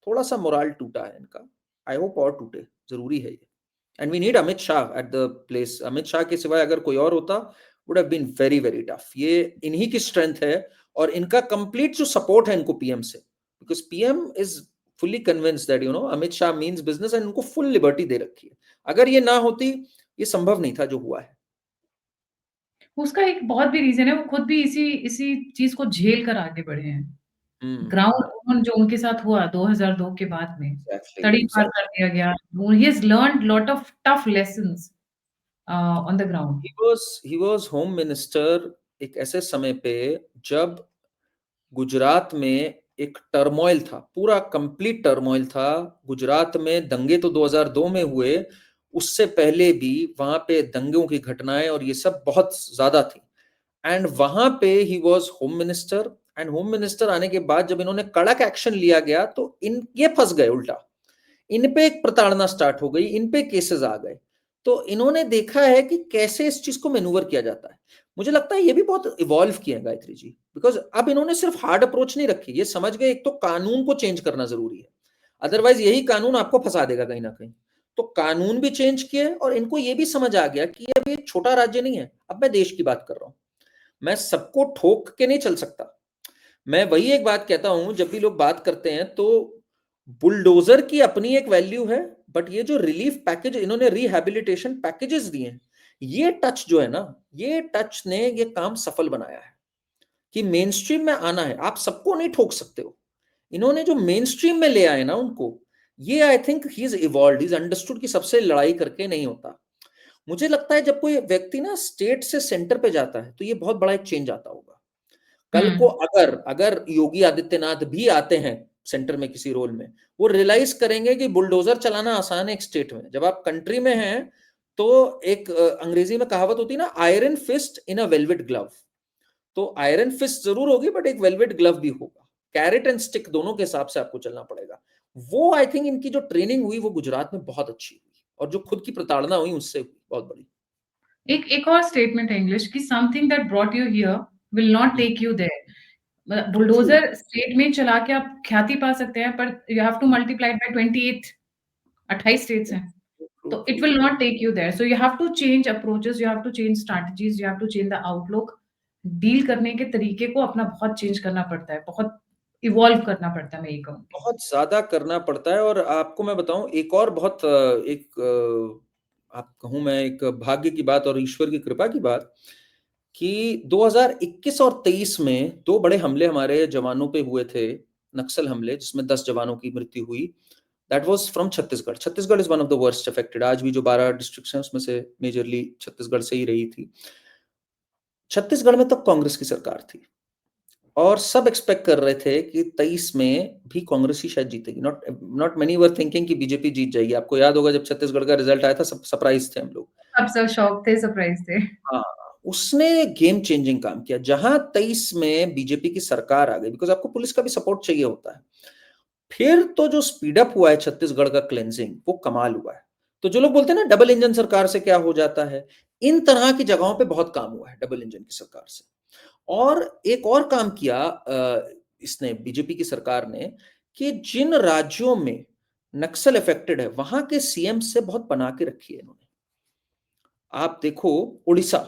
थोड़ा सा मोराल टूटा है इनका। आई होप और टूटे, जरूरी है ये। And we need Amit Shah at the place. Amit Shah के सिवाय अगर कोई और होता, would have been very very tough. ये इन्हीं की स्ट्रेंथ है और इनका कंप्लीट जो सपोर्ट है इनको पीएम से, because PM is fully convinced that Amit Shah means business, and इनको फुल लिबर्टी दे रखी है। अगर ये ना होती, ये संभव नहीं था जो हुआ है। उसका एक बहुत भी रीज़न है, वो खुद भी इसी इसी चीज़ को झेल कर आगे बढ़े हैं। ग्राउंड जो उनके साथ हुआ 2002 के बाद में, एग्जैक्टली तड़ीपार एग्जैक्टली। कर दिया गया। He has learned lot of tough lessons on the ground. He was home minister एक ऐसे समय पे जब गुजरात में एक टर्मोइल था, पूरा कंप्लीट टर्मोइल था। गुजरात में दंगे तो 2002 में हुए, उससे पहले भी वहां पे दंगों की घटनाएं और ये सब बहुत ज्यादा थी। एंड वहां पे he was home minister. And home minister आने के बाद जब इन्होंने कड़क एक्शन लिया गया तो ये फंस गए उल्टा। इन पे एक प्रताड़ना स्टार्ट हो गई, इन पे केसेस आ गए। तो इन्होंने देखा है कि कैसे इस चीज को मैनूवर किया जाता है। मुझे लगता है ये भी बहुत इवॉल्व किया है गायत्री जी, बिकॉज अब इन्होंने सिर्फ हार्ड अप्रोच नहीं रखी, ये समझ गए एक तो कानून को चेंज करना जरूरी है, अदरवाइज यही कानून आपको फंसा देगा कहीं ना कहीं। तो कानून भी चेंज किए और इनको ये भी समझ आ गया कि अब ये छोटा राज्य नहीं है, अब मैं देश की बात कर रहा हूं, मैं सबको ठोक के नहीं चल सकता। मैं वही एक बात कहता हूं, जब भी लोग बात करते हैं तो बुलडोजर की अपनी एक वैल्यू है, बट ये जो रिलीफ पैकेज इन्होंने रिहैबिलिटेशन पैकेजेस दिए हैं, ये टच जो है ना, ये टच ने ये काम सफल बनाया है कि मेन स्ट्रीम में आना है। आप सबको नहीं ठोक सकते हो। इन्होंने जो मेन स्ट्रीम में ले आए ना उनको, ये I think he is evolved, is understood कि सबसे लड़ाई करके नहीं होता। मुझे लगता है जब कोई व्यक्ति ना स्टेट से सेंटर पे जाता है तो ये बहुत बड़ा एक चेंज आता होगा। कल को अगर अगर योगी आदित्यनाथ भी आते हैं सेंटर में किसी रोल में, वो रियलाइज करेंगे कि बुलडोजर चलाना आसान है एक स्टेट में। जब आप कंट्री में हैं तो एक अंग्रेजी में कहावत होती है ना, आयरन फिस्ट इन अ वेलवेट ग्लव। तो आयरन फिस्ट जरूर होगी बट एक वेलवेट ग्लव भी होगा। कैरेट एंड स्टिक दोनों के हिसाब से आपको चलना पड़ेगा। वो आई थिंक इनकी जो ट्रेनिंग हुई वो गुजरात में बहुत अच्छी हुई, और जो खुद की प्रताड़ना हुई उससे हुई बहुत बड़ी। एक और स्टेटमेंट है इंग्लिश की, something that brought you here will not take you there. True bulldozer state में चला के आप ख्याति पा सकते हैं, पर you have to multiply by 28, 28 states हैं। ट्रू तो it true. Will not take you there. So you have to change approaches, you have to change strategies, you have to change the outlook. Deal करने के तरीके को अपना बहुत चेंज करना पड़ता है, बहुत इवॉल्व करना पड़ता है, मैं ये कहूँगी। बहुत ज्यादा करना पड़ता है। और आपको मैं बताऊं एक और बहुत आप कहूं मैं एक भाग्य की बात और ईश्वर की कृपा की बात, कि 2021 और 23 में दो बड़े हमले हमारे जवानों पे हुए थे, नक्सल हमले, जिसमें 10 जवानों की मृत्यु हुई। That was from Chhattisgarh. Chhattisgarh is one of the worst affected. आज भी जो 12 डिस्ट्रिक्ट्स हैं उसमें से मेजरली छत्तीसगढ़ से ही रही थी। छत्तीसगढ़ में तब कांग्रेस की सरकार थी और सब एक्सपेक्ट कर रहे थे कि 23 में भी कांग्रेस ही शायद जीतेगी। Not not many were thinking कि बीजेपी जीत जाएगी। आपको याद होगा जब छत्तीसगढ़ का रिजल्ट आया था, सब सरप्राइज थे हम लोग। सब सब शौक थे, सरप्राइज थे। हाँ, उसने गेम चेंजिंग काम किया। जहां 23 में बीजेपी की सरकार आ गई, बिकॉज आपको पुलिस का भी सपोर्ट चाहिए होता है, फिर तो जो स्पीड अप हुआ है छत्तीसगढ़ का क्लेंजिंग, वो कमाल हुआ है। तो जो लोग बोलते हैं ना डबल इंजन सरकार से क्या हो जाता है, इन तरह की जगहों पे बहुत काम हुआ है डबल इंजन की सरकार से। और एक और काम किया इसने, बीजेपी की सरकार ने, कि जिन राज्यों में नक्सल इफेक्टेड है वहां के सीएम से बहुत बना के रखी है इन्होंने। आप देखो उड़ीसा,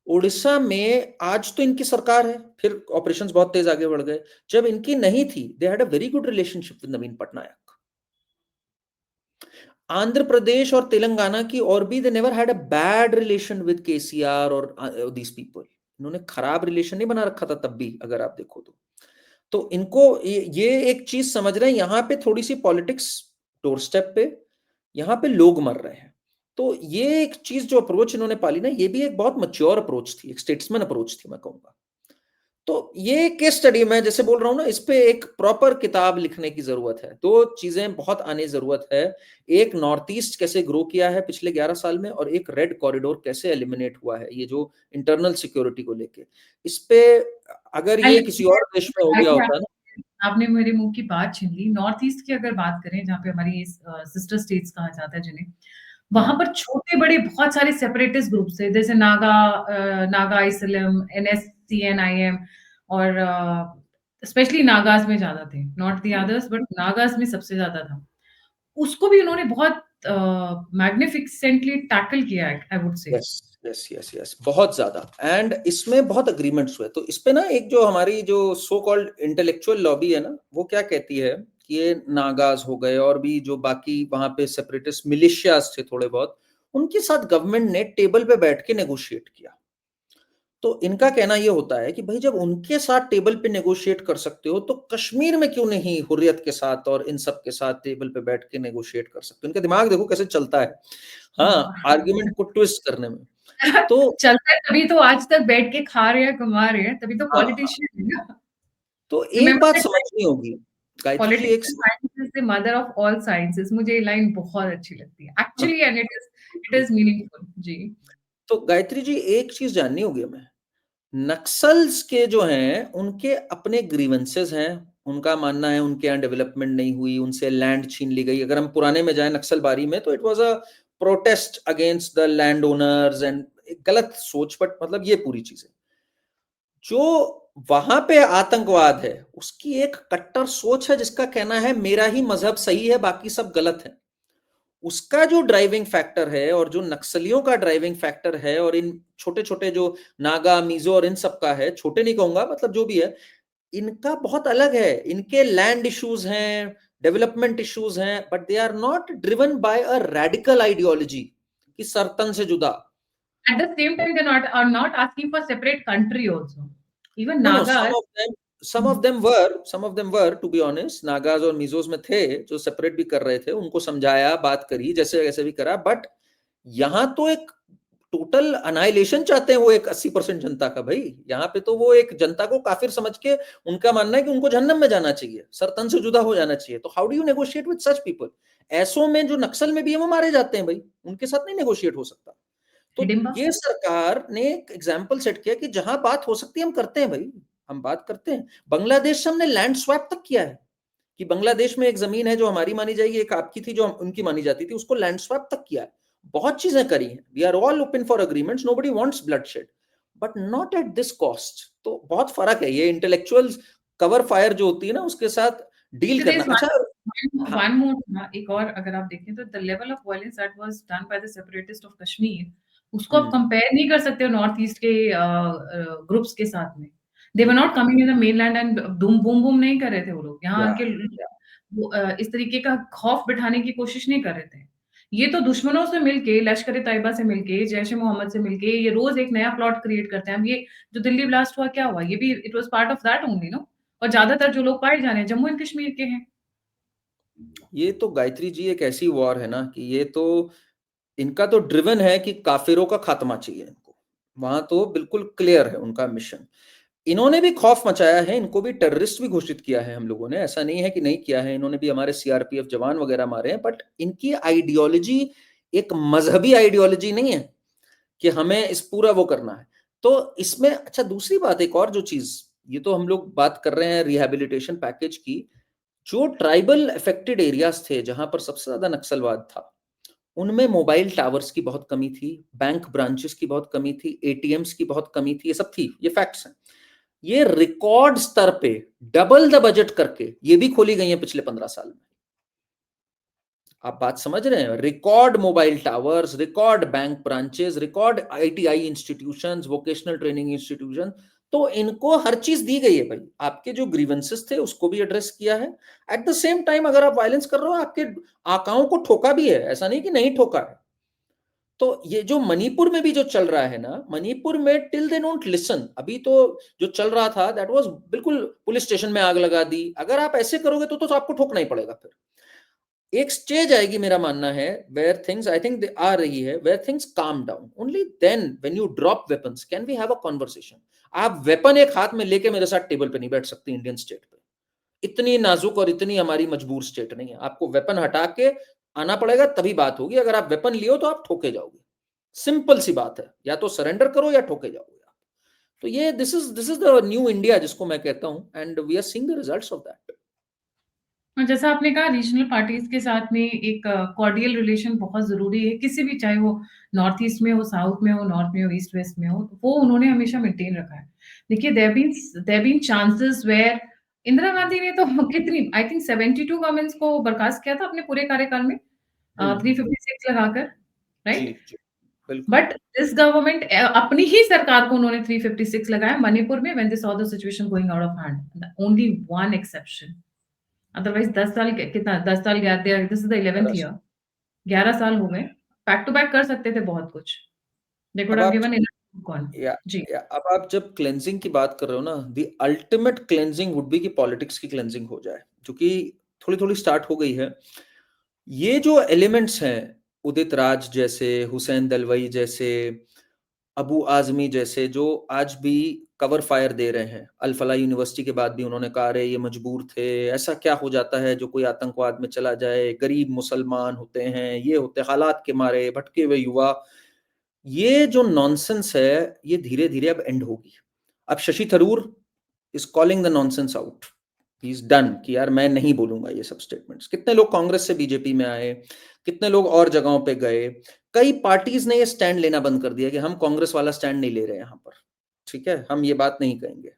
उड़ीसा में आज तो इनकी सरकार है, फिर ऑपरेशंस बहुत तेज आगे बढ़ गए। जब इनकी नहीं थी, they had a very good relationship with Naveen Patnaik. Andhra Pradesh और तेलंगाना की और भी, they never had a bad relation with KCR और दीस पीपल। इन्होंने खराब रिलेशन नहीं बना रखा था तब भी, अगर आप देखो तो इनको ये एक चीज समझ रहे हैं, यहां पे थोड़ी सी पॉलिटिक्स डोर स्टेप पे, यहां पे लोग मर रहे हैं। तो ये एक चीज जो अप्रोच इन्होंने पाली ना, ये भी एक बहुत मैच्योर अप्रोच थी, एक स्टेट्समैन अप्रोच थी मैं कहूंगा। तो ये केस स्टडी मैं जैसे बोल रहा हूं ना, इस पे एक प्रॉपर किताब लिखने की जरूरत है। दो चीजें बहुत आने जरूरत है, एक नॉर्थ ईस्ट कैसे ग्रो किया है पिछले 11 साल में, और एक रेड कॉरिडोर कैसे एलिमिनेट हुआ है, ये जो इंटरनल सिक्योरिटी को लेके। इस पे अगर ये किसी और देश में हो गया होता ना। आपने मेरे मुंह की बात छीन ली। नॉर्थ ईस्ट की अगर बात करें, जहाँ पे हमारी सिस्टर स्टेट्स कहा जाता है जिन्हें, वहां पर छोटे बड़े बहुत सारे सेपरेटिस्ट ग्रुप्स थे, जैसे नागा आइसलम, NSCN-IM, और स्पेशली नागाज में ज्यादा थे, not the others but Nagas में सबसे ज्यादा था। उसको भी उन्होंने बहुत मैग्निफिसेंटली टैकल किया है, आई वुड से। यस यस यस यस, बहुत ज्यादा। एंड इसमें बहुत अग्रीमेंट्स हुए। तो इस पे ना एक जो हमारी जो सो कॉल्ड इंटेलेक्चुअल लॉबी है ना, वो क्या कहती है कि ये नागाज हो गए और भी जो बाकी वहां पे सेपरेटिस्ट मिलिशियाज थे थोड़े बहुत, उनके साथ गवर्नमेंट ने टेबल पे बैठ के नेगोशिएट किया। तो इनका कहना ये होता है कि भाई जब उनके साथ टेबल पे नेगोशिएट कर सकते हो, तो कश्मीर में क्यों नहीं हुर्रियत के साथ और इन सब के साथ टेबल पे बैठ के नेगोशिएट कर सकते हो। इनका दिमाग देखो कैसे चलता है, हाँ, आर्ग्यूमेंट को ट्विस्ट करने में। तो चलता है, तभी तो आज तक बैठ के खा रहे हैं, कमा रहे हैं, तभी तो हाँ, पॉलिटिशियन है ना। तो एक रिमेंबर बात दैट समझनी होगी गायत्री जी, एक political science is the mother of all sciences. मुझे ये लाइन बहुत अच्छी लगती है actually, and it is meaningful जी। तो गायत्री जी एक चीज जाननी होगी हमें, नक्सल्स के जो हैं उनके अपने ग्रीवेंसेस हैं। उनका मानना है उनके यहाँ डेवलपमेंट नहीं हुई, उनसे लैंड छीन ली गई। अगर हम पुराने में जाएं नक्सलबारी में, तो it was a protest against the land owners and गलत सोच, बट मतलब ये पूरी चीजें जो वहां पे आतंकवाद है, उसकी एक कट्टर सोच है जिसका कहना है मेरा ही मजहब सही है, बाकी सब गलत है। उसका जो ड्राइविंग फैक्टर है और जो नक्सलियों का ड्राइविंग फैक्टर है, और इन छोटे छोटे जो नागा मिजो और इन सब का है, छोटे नहीं कहूंगा, मतलब जो भी है, इनका बहुत अलग है। इनके लैंड इश्यूज हैं, डेवलपमेंट इश्यूज हैं, but they are not driven by a radical ideology कि सरतन से जुदा। At the same time, they are not asking for separate country also. Even no no, Nagas. some of them were to be honest, Nagas और मिजोस में थे जो सेपरेट भी कर रहे थे, उनको समझाया, बात करी, जैसे कैसे भी करा। बट यहाँ तो एक टोटल अनाइलेशन चाहते हैं वो एक 80% जनता का। भाई यहाँ पे तो वो एक जनता को काफिर समझ के, उनका मानना है कि उनको जहन्नम में जाना चाहिए, सरतन से जुदा हो जाना चाहिए। तो how do you negotiate with such people? ऐसों में जो नक्सल में भी है वो मारे जाते हैं भाई, उनके साथ नहीं नेगोशिएट हो सकता। तो Hidimba. ये सरकार ने एक एग्जाम्पल सेट किया कि जहां बात हो सकती है हम करते हैं भाई, हम बात करते हैं। बांग्लादेश से हमने लैंड स्वैप तक किया है कि बांग्लादेश में एक जमीन है जो हमारी मानी जाएगी, एक आपकी थी जो उनकी मानी जाती थी, उसको लैंड स्वैप तक किया है। बहुत चीजें करी हैं। We are all open for agreements, nobody wants bloodshed, but not at this cost. तो बहुत फर्क है, ये इंटेलेक्चुअल्स कवर फायर जो होती है ना, उसके साथ डील So करना। there's अच्छा, हाँ, one more था, एक और अगर आप देखें तो the level of violence that was done by the separatists of Kashmir, उसको आप कंपेयर नहीं कर सकते हो नॉर्थ ईस्ट के ग्रुप्स के साथ में। They were not coming in the mainland and boom boom boom नहीं कर रहे थे वो लोग। यहाँ या आके वो, इस तरीके का खौफ बिठाने की कोशिश नहीं कर रहे थे। ये तो दुश्मनों से मिलके, लश्कर ए तैयबा से मिलके, जैश ए मोहम्मद से मिलके, ये रोज एक नया प्लॉट क्रिएट करते हैं। अब ये जो दिल्ली ब्लास्ट हुआ क्या हुआ, ये भी it was part of that only no. और ज्यादातर जो लोग पाए जा रहे हैं जम्मू एंड कश्मीर के हैं। ये तो गायत्री जी एक ऐसी वॉर है ना कि ये तो इनका तो ड्रिवन है कि काफिरों का खात्मा चाहिए इनको। वहां तो बिल्कुल क्लियर है उनका मिशन। इन्होंने भी खौफ मचाया है, इनको भी टेररिस्ट भी घोषित किया है हम लोगों ने, ऐसा नहीं है कि नहीं किया है। इन्होंने भी हमारे सीआरपीएफ जवान वगैरह मारे हैं। बट इनकी आइडियोलॉजी एक मजहबी आइडियोलॉजी नहीं है कि हमें इस पूरा वो करना है। तो इसमें अच्छा दूसरी बात, एक और जो चीज, ये तो हम लोग बात कर रहे हैं रिहैबिलिटेशन पैकेज की, जो ट्राइबल अफेक्टेड एरियाज थे जहां पर सबसे ज्यादा नक्सलवाद था, उनमें मोबाइल टावर्स की बहुत कमी थी, बैंक ब्रांचेस की बहुत कमी थी, एटीएम्स की बहुत कमी थी, ये सब थी, ये फैक्ट्स हैं। ये रिकॉर्ड स्तर पे डबल द बजट करके ये भी खोली गई है पिछले 15 साल में। आप बात समझ रहे हैं? Record mobile towers, record bank branches, record ITI institutions, vocational training institution, तो इनको हर चीज दी गई है भाई। आपके जो ग्रीवेंसेस थे उसको भी एड्रेस किया है। एट द सेम टाइम अगर आप वायलेंस कर रहे हो, आपके आकाओं को ठोका भी है, ऐसा नहीं कि नहीं ठोका है। तो ये जो मणिपुर में भी जो चल रहा है ना, मणिपुर में टिल दे डोंट लिसन, अभी तो जो चल रहा था दैट वाज बिल्कुल पुलिस स्टेशन में आग लगा दी। अगर आप ऐसे करोगे तो आपको ठोकना ही पड़ेगा। फिर एक स्टेज आएगी, मेरा मानना है, where things, I think they आ रही है, where things calm down, only then when you drop weapons can we have a conversation. आप वेपन एक हाथ में लेके मेरे साथ टेबल पे नहीं बैठ सकते इंडियन स्टेट पे। इतनी नाजुक और इतनी हमारी मजबूर स्टेट नहीं है। आपको वेपन हटा के आना पड़ेगा, तभी बात होगी। अगर आप वेपन लियो तो आप ठोके जाओगे। सिंपल सी बात है, या तो सरेंडर करो या ठोके जाओगे आप। तो ये this is the new India जिसको मैं कहता हूं, and we are seeing the results of that. और जैसा आपने कहा, रीजनल पार्टीज के साथ में एक कॉर्डियल रिलेशन बहुत जरूरी है, किसी भी, चाहे वो नॉर्थ ईस्ट में हो, साउथ में हो, नॉर्थ में हो, ईस्ट वेस्ट में हो, वो उन्होंने हमेशा मेंटेन रखा है। देखिए, there been chances where Indira Gandhi ने तो कितनी, आई थिंक 72 गवर्नमेंट्स को बर्खास्त किया था अपने पूरे कार्यकाल में, हम्म। 356 लगाकर, जी राइट? जी, बिल्कुल। बट दिस गवर्नमेंट, अपनी ही सरकार को उन्होंने 356 लगाया मणिपुर में, when they saw the situation going out of hand, only one exception. Otherwise 10 साल कितना, 10 साल गया, this is the 11th year, 11 साल हो गए, बैक टू बैक कर सकते थे बहुत कुछ, दे कुड अब हैव आप गिवन इनफ कौन। या, जी। अब आप जब क्लेंजिंग की बात कर रहे हो ना, the ultimate cleansing would be कि पॉलिटिक्स की क्लेंजिंग हो जाए, जो कि थोड़ी थोड़ी स्टार्ट हो गई है। ये जो एलिमेंट्स हैं, उदित राज जैसे, हुसैन दलवाई जैसे, अबू आजमी जैसे, जो आज भी कवर फायर दे रहे हैं, अल फलाह यूनिवर्सिटी के बाद भी उन्होंने कहा रे ये मजबूर थे, ऐसा क्या हो जाता है जो कोई आतंकवाद में चला जाए, गरीब मुसलमान होते हैं, ये होते हालात के मारे भटके हुए युवा। ये जो नॉनसेंस है, ये धीरे धीरे अब एंड होगी। अब Shashi Tharoor is calling the nonsense out, he is done कि यार मैं नहीं बोलूंगा ये सब स्टेटमेंट्स। कितने लोग कांग्रेस से बीजेपी में आए, कितने लोग और जगहों पे गए। कई पार्टीज ने ये स्टैंड लेना बंद कर दिया कि हम कांग्रेस वाला स्टैंड नहीं ले रहे यहाँ पर, ठीक है, हम ये बात नहीं कहेंगे,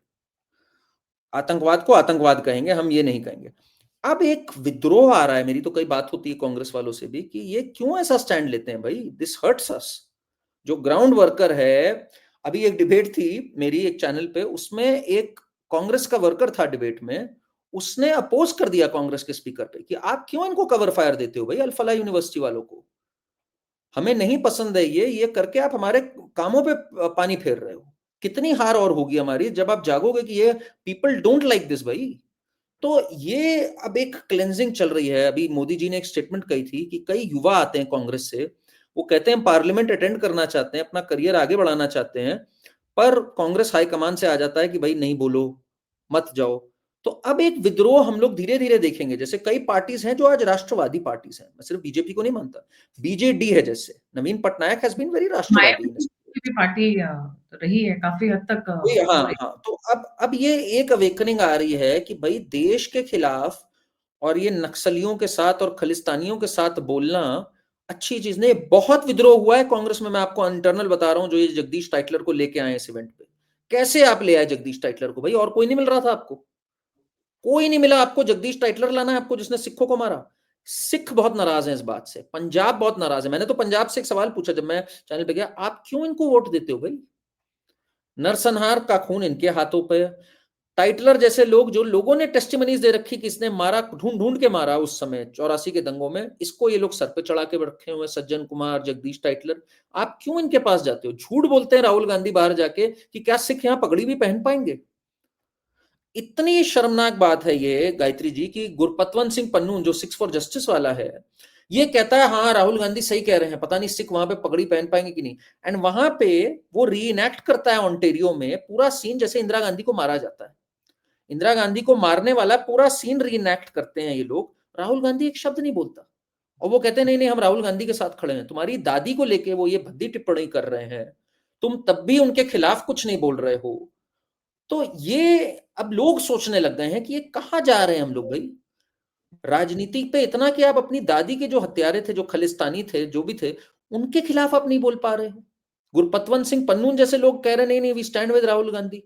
आतंकवाद को आतंकवाद कहेंगे, हम ये नहीं कहेंगे। अब एक विद्रोह आ रहा है, मेरी तो कई बात होती है कांग्रेस वालों से भी कि ये क्यों ऐसा स्टैंड लेते हैं भाई, दिस हर्ट्स अस। जो ग्राउंड वर्कर है, अभी एक डिबेट थी मेरी एक चैनल पे, उसमें एक कांग्रेस का वर्कर था डिबेट में, उसने अपोज कर दिया कांग्रेस के स्पीकर पे कि आप क्यों इनको कवर फायर देते हो भाई, अल फलाह यूनिवर्सिटी वालों को, हमें नहीं पसंद है ये करके आप हमारे कामों पे पानी फेर रहे हो। कितनी हार और होगी हमारी जब आप जागोगे कि ये पीपल डोंट लाइक दिस भाई। तो ये अब एक क्लेंजिंग चल रही है। अभी मोदी जी ने एक स्टेटमेंट कही थी कि कई युवा आते हैं कांग्रेस से, वो कहते हैं पार्लियामेंट अटेंड करना चाहते हैं, अपना करियर आगे बढ़ाना चाहते हैं, पर कांग्रेस हाईकमान से आ जाता है कि भाई नहीं बोलो, मत जाओ। तो अब एक विद्रोह हम लोग धीरे धीरे देखेंगे। जैसे कई पार्टीज हैं जो आज राष्ट्रवादी पार्टीज हैं, मैं सिर्फ बीजेपी को नहीं मानता, बीजेडी है, जैसे नवीन पटनायक हैज बीन वेरी राष्ट्रवादी। मायावती की भी पार्टी रही है काफी हद तक, हाँ हो रही। हाँ, तो अब ये एक अवेकनिंग आ रही है कि भाई देश के खिलाफ और ये नक्सलियों के साथ और खलिस्तानियों के साथ बोलना अच्छी चीज नहीं। बहुत विद्रोह हुआ है कांग्रेस में, मैं आपको इंटरनल बता रहा हूं, जो ये जगदीश टाइटलर को लेके आए इस इवेंट पे। कैसे आप ले आए जगदीश टाइटलर को भाई, और कोई नहीं मिल रहा था आपको, कोई नहीं मिला आपको, जगदीश टाइटलर लाना है आपको जिसने सिखों को मारा। सिख बहुत नाराज हैं इस बात से, पंजाब बहुत नाराज है। मैंने तो पंजाब से एक सवाल पूछा जब मैं चैनल पे गया, आप क्यों इनको वोट देते हो भाई, नरसंहार का खून इनके हाथों पे। टाइटलर जैसे लोग, जो लोगों ने टेस्टिमनीज दे रखी कि इसने मारा, ढूंढ ढूंढ के मारा उस समय 84 के दंगों में, इसको ये लोग सर पे चढ़ा के रखे हुए, सज्जन कुमार, जगदीश टाइटलर। आप क्यों इनके पास जाते हो? झूठ बोलते हैं राहुल गांधी बाहर जाके कि क्या सिख यहां पगड़ी भी पहन पाएंगे। इतनी शर्मनाक बात है ये गायत्री जी की गुरपतवंत सिंह पन्नू, जो सिक्स फॉर जस्टिस वाला है, ये कहता है हाँ राहुल गांधी सही कह रहे हैं, पता नहीं सिख वहां पे पगड़ी पहन पाएंगे कि नहीं। एंड वहां पे वो री इनेक्ट करता है ऑन्टेरियो में पूरा सीन, जैसे इंदिरा गांधी को मारा जाता है। इंदिरा गांधी को मारने वाला पूरा सीन री इनेक्ट करते हैं ये लोग। राहुल गांधी एक शब्द नहीं बोलता, और वो कहते हैं नहीं नहीं हम राहुल गांधी के साथ खड़े हैं। तुम्हारी दादी को लेके वो ये भद्दी टिप्पणी कर रहे हैं, तुम तब भी उनके खिलाफ कुछ नहीं बोल रहे हो। तो ये अब लोग सोचने लग गए हैं कि ये कहाँ जा रहे हैं हम लोग भाई, राजनीति पे इतना कि आप अपनी दादी के जो हत्यारे थे, जो खलिस्तानी थे, जो भी थे, उनके खिलाफ आप नहीं बोल पा रहे हो। गुरपतवंत सिंह पन्नून जैसे लोग कह रहे नहीं नहीं we stand with Rahul Gandhi.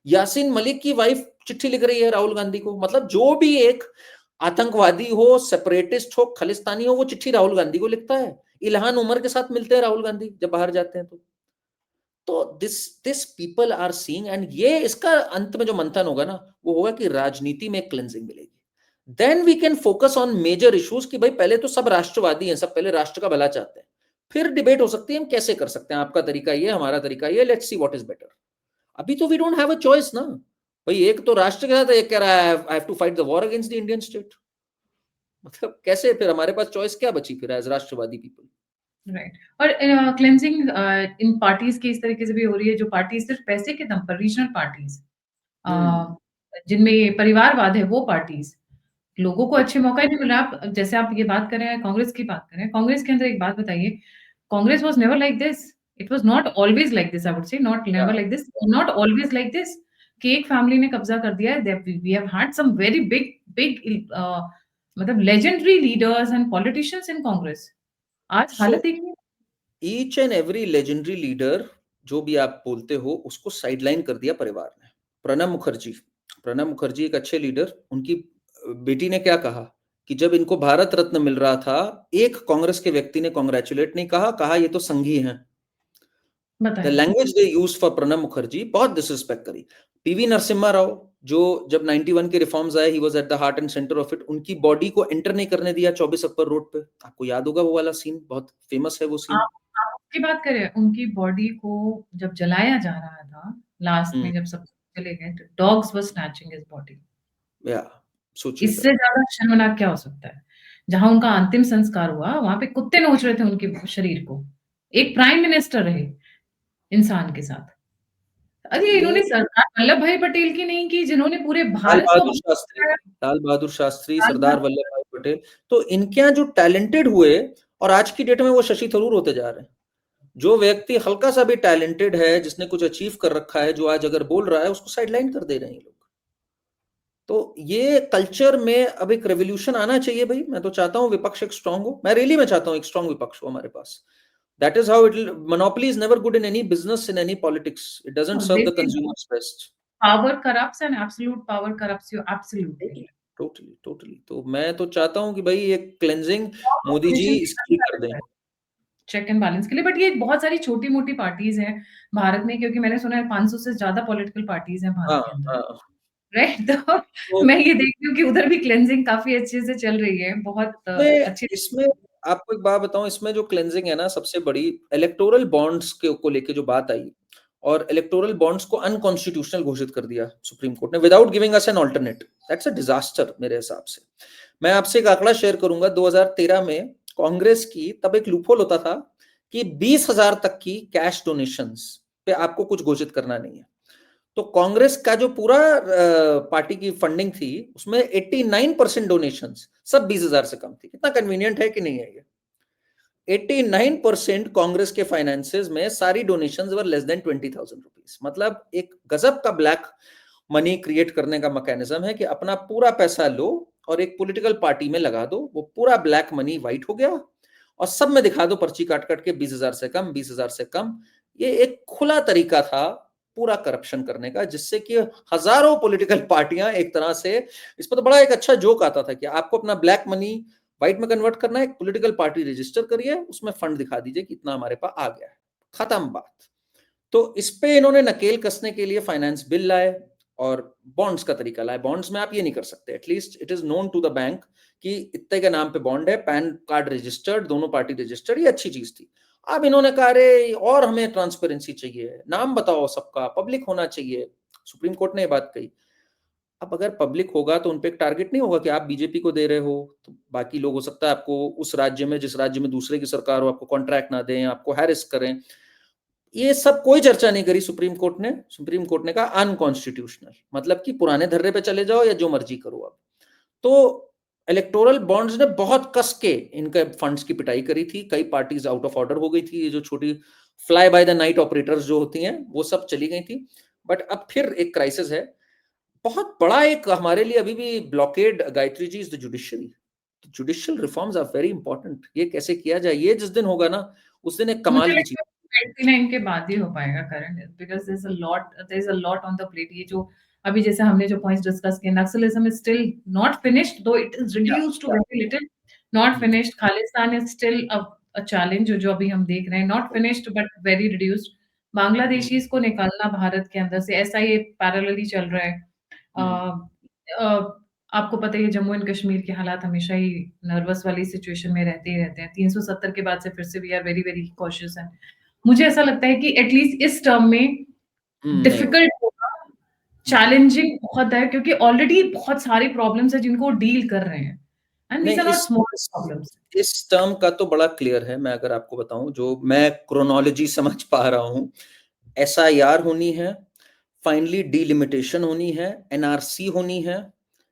Yasin Malik की वाइफ चिट्ठी लिख रही है राहुल गांधी को। मतलब जो भी एक आतंकवादी हो, सेपरेटिस्ट हो, खालिस्तानी हो, वो चिट्ठी राहुल गांधी को लिखता है। इल्हान उमर के साथ मिलते हैं राहुल गांधी जब बाहर जाते हैं तो this this people are seeing, and ये इसका अंत में जो मंथन होगा ना, वो होगा कि राजनीति में क्लेंजिंग मिलेगी। Then we can focus on major issues कि भाई पहले तो सब राष्ट्रवादी हैं, सब पहले राष्ट्र का भला चाहते हैं, फिर डिबेट हो सकती है हम कैसे कर सकते हैं, आपका तरीका ये, हमारा तरीका ये, let's see what is better. अभी तो we don't have a choice ना भाई, एक तो राष्ट्र के साथ, एक कह रहा है I have to fight the war against the Indian state. मतलब कैसे, फिर हमारे पास चॉइस क्या बची फिर एज राष्ट्रवादी पीपल। राइट। और क्लेंजिंग इन पार्टीज की इस तरीके से भी हो रही है, जो पार्टीज सिर्फ पैसे के दम पर, रीजनल पार्टीज जिनमें परिवारवाद है, वो पार्टीज लोगों को अच्छे मौका ही नहीं मिल रहा। आप जैसे आप ये बात कर रहे हैं, कांग्रेस की बात कर रहे हैं, कांग्रेस के अंदर एक बात बताइए, Congress was never like this, it was not always like this, I would say not never like this, not always like this, कि एक फैमिली ने कब्जा कर दिया है। We have had some very big big मतलब legendary leaders and politicians in Congress. आज सो हालत देखिए। Each and every legendary leader जो भी आप बोलते हो उसको साइडलाइन कर दिया परिवार ने। प्रणब मुखर्जी एक अच्छे लीडर, उनकी बेटी ने क्या कहा कि जब इनको भारत रत्न मिल रहा था, एक कांग्रेस के व्यक्ति ने कांग्रेचुलेट नहीं कहा, कहा ये तो संघी हैं। द बताइए। Language they use for Pranab Mukherjee बहुत डिसरिस्पेक्ट करी। पीवी नरसिम्हा राव, जो जब 91 के रिफॉर्म्स आए, he was at the heart and centre of it, उनकी बॉडी को एंटर नहीं करने दिया 24 अकबर रोड पे। आपको याद होगा वो वाला सीन, बहुत फेमस है वो सीन। आप उसकी बात करें, उनकी बॉडी को जब जलाया जा रहा था, लास्ट में जब सब चले गए, तो dogs were snatching his body. या सोचिए इससे जरा। ज्यादा शर्मनाक क्या हो सकता है? जहां उनका अंतिम संस्कार हुआ, वहां पे कुत्ते नोच रहे थे उनके शरीर को, एक प्राइम मिनिस्टर रहे इंसान के साथ। अरे ये इन्होंने सरदार वल्लभ भाई पटेल की नहीं की, जिन्होंने पूरे लाल भारत को बहादुर शास्त्री, बनाया। लाल बहादुर शास्त्री, लाल सरदार बहादुर वल्लभ भाई पटेल, तो इनके यहाँ जो टैलेंटेड हुए, और आज की डेट में वो शशि थरूर होते जा रहे हैं। जो व्यक्ति हल्का सा भी टैलेंटेड है, जिसने कुछ अचीव कर रखा है, जो आज अगर बोल रहा है, उसको साइडलाइन कर दे रहे हैं ये लोग। तो ये कल्चर में अब एक रेवोल्यूशन आना चाहिए भाई। मैं तो चाहता हूँ विपक्ष एक स्ट्रांग हो, मैं रियली में चाहता हूँ एक स्ट्रांग विपक्ष हो हमारे पास। That is how it will. Monopoly is never good in any business, in any politics. It doesn't serve the consumers best. Power corrupts and absolute power corrupts you absolutely. Totally, totally, totally. तो मैं तो चाहता हूँ कि भाई ये क्लेंजिंग मोदी जी ऑपोजिशन इसकी कर दें। चेक एंड बैलेंस के लिए, बट ये बहुत सारी छोटी-मोटी पार्टीज़ हैं भारत में, क्योंकि मैंने सुना है 500 से ज़्यादा पॉलिटिकल पार्टीज़ हैं हाँ, भारत के अंदर, हाँ। राइट? तो तो मैं ये देखती हूँ कि उधर भी क्लेंजिंग काफ़ी अच्छे से चल रही है, बहुत इसमें अच्छे। इसमें आपको एक बात बताऊँ, इसमें जो क्लेंजिंग है ना, सबसे बड़ी इलेक्टोरल बॉन्ड्स के को लेके जो बात आई, और इलेक्टोरल बॉन्ड्स को अनकॉन्स्टिट्यूशनल घोषित कर दिया सुप्रीम कोर्ट ने without giving us an alternate. That's a disaster मेरे हिसाब से। मैं आपसे एक आंकड़ा शेयर करूंगा, 2013 में कांग्रेस की तब एक लूपहोल होता था कि 20,000 तक की कैश डोनेशंस पे आपको कुछ घोषित करना नहीं है। तो कांग्रेस का जो पूरा पार्टी की फंडिंग थी, उसमें 89% डोनेशंस सब 20,000 से कम थी। कितना कन्वीनियंट है कि नहीं है ये? 89% कांग्रेस के फाइनेंसेस में सारी डोनेशंस वर लेस देन 20,000 रुपीज। मतलब एक गजब का ब्लैक मनी क्रिएट करने का मैकेनिज्म है कि अपना पूरा पैसा लो और एक पॉलिटिकल पार्टी में लगा दो, वो पूरा ब्लैक मनी व्हाइट हो गया, और सब में दिखा दो पर्ची काट काट के 20,000 से कम, 20,000 से कम। ये एक खुला तरीका था पूरा करप्शन करने का, जिससे कि हजारों पॉलिटिकल पार्टियां एक तरह से, इस पर तो बड़ा एक अच्छा जोक आता था कि आपको अपना ब्लैक मनी व्हाइट में कन्वर्ट करना है, एक पॉलिटिकल पार्टी रजिस्टर करिए, उसमें फंड दिखा दीजिए कितना हमारे पास आ गया है, खत्म बात। तो इस पे इन्होंने नकेल कसने के लिए फाइनेंस बिल लाए और बॉन्ड्स का तरीका लाए। बॉन्ड्स में आप ये नहीं कर सकते, at least it is known to the bank कि इतने के नाम पे बॉन्ड है, पैन कार्ड रजिस्टर्ड, दोनों पार्टी रजिस्टर्ड, ये अच्छी चीज थी। अब इन्होंने कहा अरे और हमें ट्रांसपेरेंसी चाहिए, नाम बताओ सबका, पब्लिक होना चाहिए। सुप्रीम कोर्ट ने ये बात कही। अब अगर पब्लिक होगा तो उनपे एक टारगेट नहीं होगा कि आप बीजेपी को दे रहे हो, तो बाकी लोग हो सकता है आपको उस राज्य में, जिस राज्य में दूसरे की सरकार हो, आपको कॉन्ट्रैक्ट ना दें, आपको हैरिस करें। ये सब कोई चर्चा नहीं करी सुप्रीम कोर्ट ने। सुप्रीम कोर्ट ने कहा अनकॉन्स्टिट्यूशनल, मतलब कि पुराने धर्रे पे चले जाओ या जो मर्जी करो। अब तो इलेक्टोरल बॉन्ड्स ने बहुत कस के इनके फंड्स की पिटाई करी थी, कई पार्टीज आउट ऑफ ऑर्डर हो गई थी, ये जो छोटी fly by the night operators जो होती हैं वो सब चली गई थी। बट अब फिर एक क्राइसिस है बहुत बड़ा, एक हमारे लिए अभी भी blockade, Gayatri ji, is the judiciary. Judicial reforms are very important. ये कैसे किया जाए, ये जिस दिन होगा ना उस दिन एक मुझे कमाल की चीज। लगता है 29 के बाद ही हो पाएगा Karan, because there is a lot on the plate. ये जो अभी जैसे हमने जो पॉइंट्स डिस्कस किए, Naxalism is still not finished, though it is yeah, reduced to yeah, very little, not hmm, finished. Khalistan is still a challenge जो अभी हम देख रहे हैं, not finished but very reduced. हम्म, बांग्लादेशीज को निकालना भारत के अंदर से, ऐसा ये पैरेलली चल रहा है। हम्म, आपको पता है जम्मू एंड कश्मीर के हालात हमेशा ही नर्वस वाली सिचुएशन में रहते ही रहते हैं। 370 के बाद से फिर से we are very very cautious हैं। मुझे ऐसा लगता है कि एटलीस्ट इस टर्म में नहीं हो। डिफिकल्ट होगा, चैलेंजिंग बहुत है, क्योंकि ऑलरेडी बहुत सारी प्रॉब्लम्स है जिनको डील कर रहे हैं, एंड दीज नहीं, आर नॉट इस स्मॉल इस प्रॉब्लम्स। इस टर्म का तो बड़ा क्लियर है। मैं अगर आपको बताऊं, जो मैं क्रोनोलॉजी समझ पा रहा हूं, एसआईआर होनी है, फाइनली डीलिमिटेशन होनी है, एनआरसी होनी है,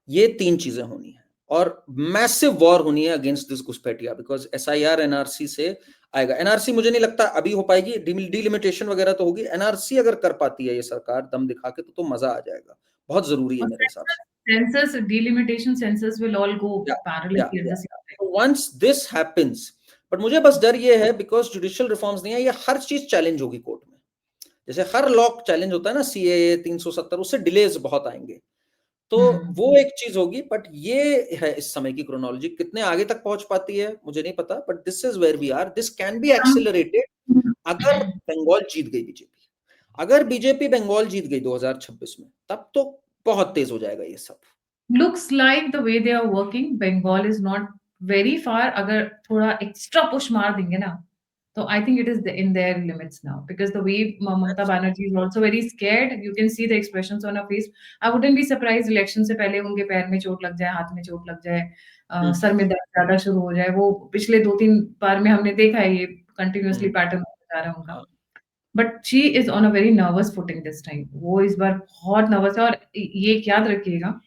ये तीन चीजें होनी है, और मैसिव वॉर होनी है अगेंस्ट दिस घुसपैठिया, बिकॉज एसआईआर एनआरसी से आएगा। एनआरसी मुझे नहीं लगता अभी हो पाएगी, डीलिमिटेशन वगैरह तो होगी। एनआरसी अगर कर पाती है ये सरकार दम दिखा के तो मजा आ जाएगा। बहुत जरूरी है और मेरे हिसाब से। Census delimitation, census will all go या पैरेलली एट द या same once this happens, but मुझे बस डर ये है बिकॉज जुडिशियल रिफॉर्म्स नहीं है, ये हर चीज चैलेंज होगी कोर्ट में, जैसे हर लॉ चैलेंज होता है ना, सीएए 370, उससे डिलेज बहुत आएंगे। तो टाइम। वो एक चीज होगी, बट ये है इस समय की क्रोनोलॉजी, कितने आगे तक पहुंच पाती है मुझे नहीं पता, but this is where we are. This can be accelerated अगर बंगाल जीत गई बीजेपी। अगर बीजेपी बंगाल जीत गई 2026 में, तब तो बहुत तेज हो जाएगा ये सब। Looks like the way they are working, Bengal is not very far. अगर थोड़ा एक्स्ट्रा पुश मार देंगे ना, तो I think it is in their limits now, because the way Mamata Banerjee is also very scared. You can see the expressions on her face. I wouldn't be surprised election से पहले उनके पैर में चोट लग जाए, हाथ में चोट लग जाए, सर में दर्द ज्यादा शुरू हो जाए। वो पिछले 2-3 बार में हमने देखा है, ये कंटिन्यूअसली पैटर्न होता जा रहा है उनका। हाँ, but she is on a very nervous footing this time. वो इस बार बहुत नर्वस है, और ये याद रखिएगा,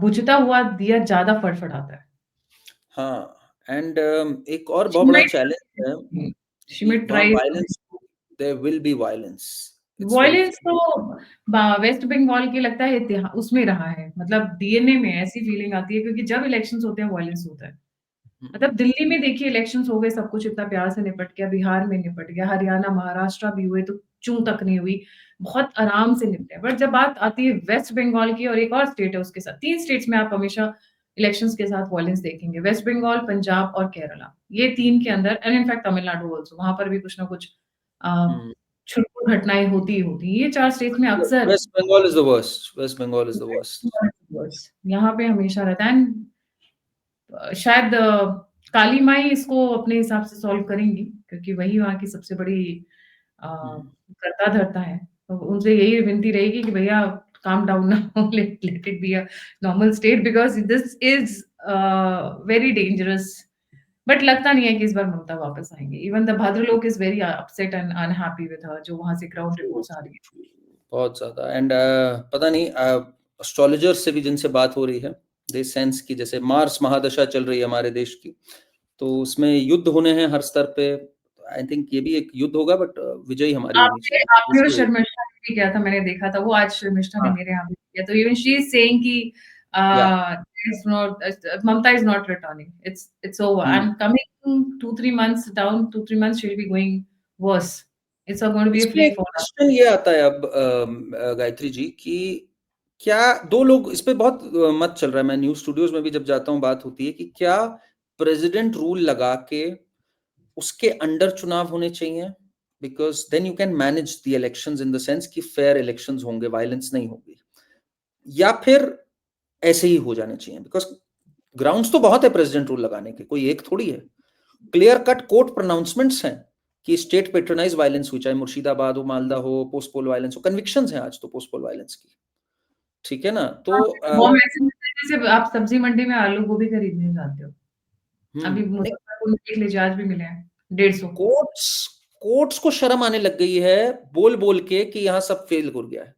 बुझता हुआ दिया ज़्यादा फड़फड़ाता है। हाँ, एंड एक और She बहुत बड़ा might चैलेंज है she कि might वहाँ try violence, there will be violence, it's very violence clear. तो वेस्ट बंगाल की लगता है उसमें रहा है, मतलब डीएनए में ऐसी फीलिंग आती है, क्योंकि जब इलेक्शंस होते हैं वॉयलेंस होता है। मतलब दिल्ली में देखिए इलेक्शंस हो गए, सब कुछ इतना प्यार से निपट गया, बिहार में निपट गया, हरियाणा, महाराष्ट्र भी हुए तो चूं तक नहीं हुई, बहुत आराम से निपटे। बट जब बात आती है वेस्ट बंगाल की, और एक और स्टेट है उसके साथ, 3 स्टेट्स में आप हमेशा इलेक्शंस के साथ वॉयलेंस देखेंगे, वेस्ट बंगाल, पंजाब और केरला। ये 3 के अंदर, एंड इनफैक्ट तमिलनाडु आल्सो, वहाँ पर भी कुछ ना कुछ अ, छुटपुट घटनाएँ होती ही होती हैं। ये 4 स्टेट्स में अक्सर West Bengal is the worst, West Bengal is the worst. यहाँ पे हमेशा रहता है। एंड शायद काली माई इसको अपने हिसाब से सॉल्व करेंगी, क्योंकि वही वहाँ की सबसे बड़ी कर्ता-धर्ता है। तो उनसे यही विनती रहेगी कि भैया calm down now, let it be a normal state, because this is very dangerous. But लगता नहीं है कि इस बार ममता वापस आएँगे। Even the bhadralok is very upset and unhappy with her, जो वहाँ से ग्राउंड रिपोर्ट्स आ रही हैं। बहुत ज्यादा, एंड पता नहीं एस्ट्रोलॉजर से भी जिनसे बात हो रही है, दे सेंस की जैसे मार्स महादशा चल रही है हमारे देश की, तो उसमें युद्ध होने हैं हर स्तर पे। आई थिंक ये भी एक युद्ध होगा, बट विजयी हमारी होनी आपने और चाहिए। शर्मिष्ठा ने भी किया था, मैंने देखा था, वो आज शर्मिष्ठा ने हाँ, मेरे यहाँ भी किया, तो इवन शी इज सेइंग कि या, it's not, Mamata is not returning, it's over, and coming 2-3 months down, 2-3 months she will be going worse, it's going to be a इसमें फ्री एक फॉल। क्वेश्चन ये आता है अब गायत्री जी कि क्या दो लोग इस पे बहुत मत चल रहा है, मैं न्यूज स्टूडियोज में भी जब जाता हूँ बात होती है कि क्या प्रेसिडेंट रूल लगा के उसके अंडर चुनाव होने चाहिए, because then you can manage the elections in the sense कि फेयर इलेक्शंस होंगे, वायलेंस नहीं होगी, या फिर ऐसे ही हो जाने चाहिए, बिकॉज ग्राउंड्स तो बहुत है प्रेसिडेंट रूल लगाने के, कोई एक थोड़ी है। क्लियर कट कोर्ट प्रोनाउंसमेंट्स हैं कि स्टेट पेट्रोनाइज वायलेंस हुई, चाहे मुर्शिदाबाद हो, मालदा हो, पोस्ट पोल वायलेंस हो, कन्विक्शंस हैं आज तो पोस्ट पोल वायलेंस की, ठीक है ना, तो बॉम्ब ऐसे मिलता है जैसे आप सब्जी मंडी में आलू गोभी खरीदने जाते हो। अभी नहीं, मुजफ्फरपुर में देख लीजिए, आज भी मिले हैं 150। कोर्ट्स कोर्ट्स को शर्म आने लग गई है बोल बोल के कि यहाँ सब फेल हो गया है।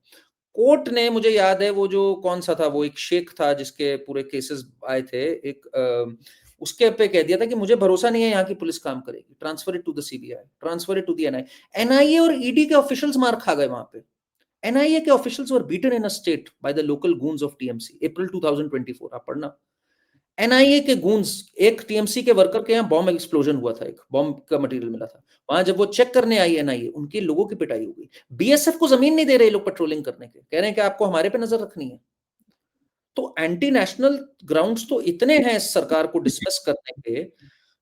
कोर्ट ने, मुझे याद है वो जो कौन सा था, वो एक शेख था जिसके पूरे केसेस आए थे, एक उसके पे कह दिया था कि मुझे भरोसा नहीं है यहाँ की पुलिस काम करेगी, transfer it to the CBI, transfer it to the NIA. NIA और ईडी के ऑफिशियल्स मार खा गए वहां पे। एनआईए के officials were beaten in a state by the local goons of TMC, April 2024, आप पढ़ना। एनआईए के गूंस, एक टीएमसी के वर्कर के यहाँ बॉम्ब एक्सप्लोजन हुआ था, एक बॉम्ब का मटेरियल मिला था वहां, जब वो चेक करने आई एनआईए, उनके लोगों की पिटाई हो गई। बीएसएफ को जमीन नहीं दे रहे लोग पेट्रोलिंग करने के, कह रहे हैं कि आपको हमारे पे नजर रखनी है। तो एंटी नेशनल ग्राउंड्स तो इतने हैं इस सरकार को डिसमिस करने के।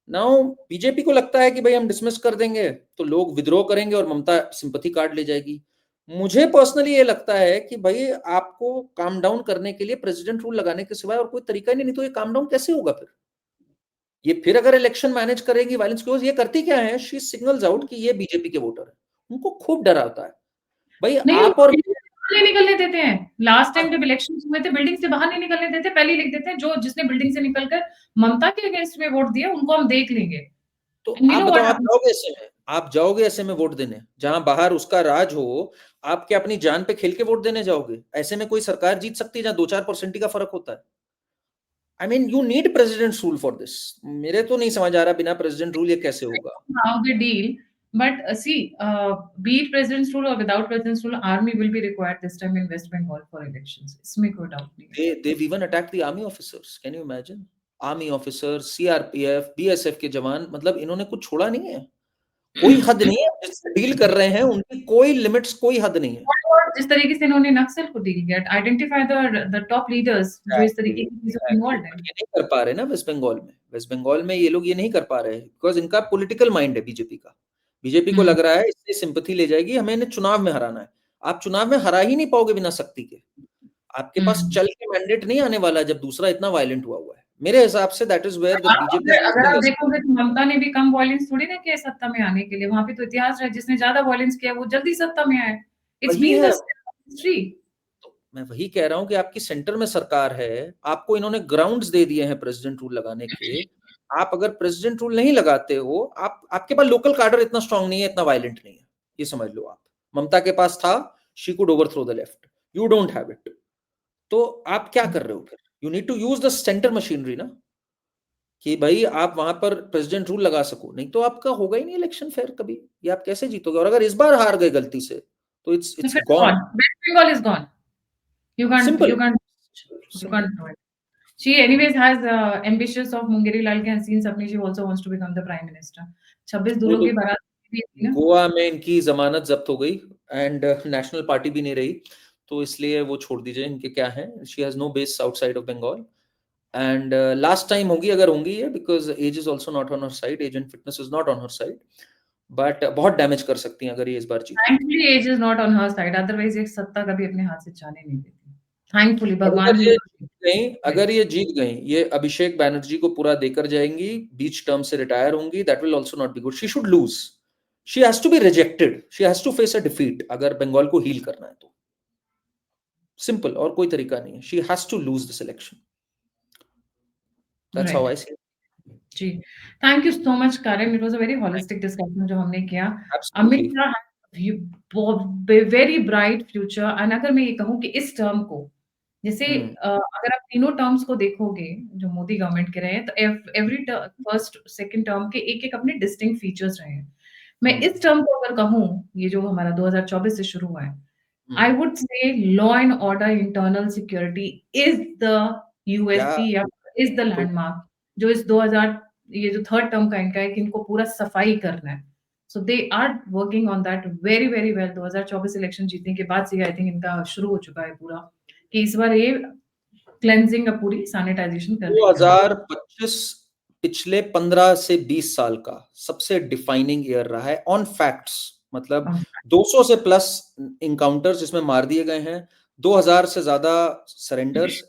नाउ बीजेपी को लगता है कि भाई हम डिसमिस कर देंगे तो लोग विद्रोह करेंगे और ममता सिंपैथी कार्ड ले जाएगी। मुझे पर्सनली ये लगता है कि भाई आपको काम डाउन करने के लिए प्रेसिडेंट रूल लगाने के सिवाय और कोई तरीका ही नहीं तो ये काम डाउन कैसे होगा फिर? ये फिर अगर इलेक्शन मैनेज करेंगी वायलेंस को, ये करती क्या है, शी सिग्नल्स आउट कि ये बीजेपी के वोटर है, उनको खूब डर आता है भाई नहीं, आप और नहीं निकलने देते हैं। लास्ट टाइम जब इलेक्शन हुए थे बिल्डिंग से बाहर नहीं निकलने देते, पहले ही लिख देते हैं जो जिसने बिल्डिंग से निकलकर ममता के अगेंस्ट में वोट दिया उनको हम देख लेंगे। तो And you आप know बताओ, what आप happened? जाओगे ऐसे में, आप जाओगे ऐसे में वोट देने जहां बाहर उसका राज हो? आप क्या अपनी जान पे खेल के वोट देने जाओगे? ऐसे में कोई सरकार जीत सकती है जहां 2-4% का फर्क होता है? I mean you need president rule for this. मेरे तो नहीं समझ आ रहा बिना प्रेसिडेंट रूल ये कैसे होगा। How they deal, but be it president's rule or without president's rule, army will be required this time in West Bengal for elections. इसमें कोई doubt नहीं है। they've even attacked the army officers, can you imagine? Army officer, CRPF, BSF के जवान, मतलब इन्होंने कुछ छोड़ा नहीं है। कोई हद नहीं है जिससे डील कर रहे हैं, उनकी कोई लिमिट्स, कोई हद नहीं है। और जिस तरीके से इन्होंने नक्सल को डील किया, आइडेंटिफाई द टॉप लीडर्स जो इस तरीके की चीजों में इन्वॉल्व Exactly. हैं। ये नहीं कर पा रहे ना वेस्ट बंगाल में। वेस्ट बंगाल में ये लोग ये नहीं कर पा रहे बिकॉज इनका पॉलिटिकल माइंड है बीजेपी का। बीजेपी को लग रहा है इससे सिंपैथी ले जाएगी, हमें इन्हें चुनाव में हराना है। आप चुनाव में हरा ही नहीं पाओगे बिना शक्ति के। आपके पास चल के मैंडेट नहीं आने वाला जब दूसरा इतना वायलेंट हुआ है। मेरे हिसाब से that is where the BJP अगर आप देखोगे तो ममता ने भी कम वॉयलेंस थोड़ी ना किया सत्ता में आने के लिए। वहां पे तो इतिहास है, जिसने ज्यादा वॉयलेंस किया वो जल्दी सत्ता में आए। इट्स वही बीन द है। हिस्ट्री। तो मैं वही कह रहा हूं कि आपकी सेंटर में सरकार है, आपको इन्होंने ग्राउंड्स दे दिए हैं प्रेसिडेंट रूल लगाने के। आप अगर प्रेसिडेंट रूल नहीं लगाते हो, आपके पास लोकल कार्डर इतना स्ट्रांग नहीं है, इतना वायलेंट नहीं है, ये समझ लो आप। ममता के पास था, she could overthrow the left, you don't have it. तो आप क्या कर रहे हो फिर? You need to use the centre machinery ना, कि भाई आप वहां पर प्रेसिडेंट रूल लगा सको, नहीं तो आपका होगा ही नहीं इलेक्शन फेयर कभी। ये आप कैसे जीतोगे? और अगर इस बार हार गए गलती से तो it's gone. West Bengal is gone. You can't, simple you can't, you simple. can't do it. She anyways has ambitious of Mungeri Lal के हसीन सपने. She also wants to become the prime minister. 26 वो दूल्हों तो की बारात भी थी ना। गोवा में इनकी जमानत जब्त हो गई एंड नेशनल पार्टी भी नहीं रही, तो इसलिए वो छोड़ दीजिए। इनके क्या है, she has no base outside of Bengal and last time होगी अगर होंगी ये, because age is also not on her side, age and fitness is not on her side, but बहुत डैमेज कर सकती हैं अगर ये इस बार जीती। Thankfully age is not on her side. Otherwise एक सत्ता कभी अपने हाथ से जाने नहीं देती। Thankfully और भगवान भी अगर ये जीत गई, ये अभिषेक बैनर्जी को पूरा देकर जाएंगी, बीच टर्म से रिटायर होंगी, that will also not be good. She should lose, she has to be rejected, she has to face a defeat अगर बंगाल को हील करना है तो। सिंपल, और कोई तरीका नहीं है। She has to lose this election, that's how I see it. जी, thank you so much Karan, it was a very holistic discussion जो हमने किया। Amit absolutely. Shah very bright future. And अगर मैं ये कहूँ कि इस टर्म को जैसे अगर आप तीनों टर्म्स को देखोगे जो मोदी गवर्नमेंट के रहे हैं, तो एवरी फर्स्ट सेकंड टर्म के एक-एक अपने डिस्टिंक्ट फीचर्स रहे हैं। मैं इस टर्म को अगर कहूँ, ये जो हमारा 2024 से शुरू हुआ है, I would say law and order internal security is the USP या is the landmark जो इस 2000 ये जो थर्ड टर्म का इनका है कि इनको पूरा सफाई करना है। So they are working on that very very well. 2024 election जीतने के बाद से आई थिंक इनका शुरू हो चुका है पूरा कि इस बार ये क्लेंजिंग पूरी सैनिटाइजेशन करने का है। 2025 पिछले 15 से 20 साल का सबसे डिफाइनिंग ईयर रहा है ऑन फैक्ट्स। मतलब 200 से प्लस इनकाउंटर्स जिसमें मार दिए गए हैं, 2000 से ज्यादा सरेंडर्स।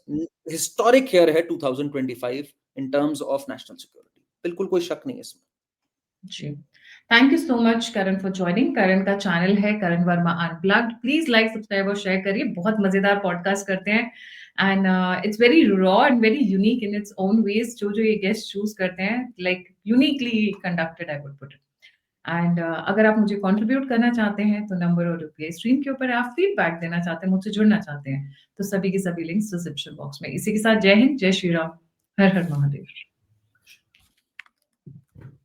हिस्टोरिक ईयर है 2025 in terms of national security, बिल्कुल कोई शक नहीं है इसमें। जी, thank you so much Karan for joining. Karan का चैनल है Karan Verma unplugged, please like subscribe और शेयर करिए। बहुत मजेदार पॉडकास्ट करते हैं and it's very raw and very unique in its own ways. जो जो ये गेस्ट चूज करते हैं, like uniquely conducted, I would put it. And अगर आप मुझे कंट्रीब्यूट करना चाहते हैं तो नंबर और रुपये स्क्रीन के ऊपर है, आप फीडबैक देना चाहते हैं, मुझसे जुड़ना चाहते हैं, तो सभी के सभी लिंक्स डिस्क्रिप्शन बॉक्स में। इसी के साथ जय हिंद, जय श्री राम, हर हर महादेव।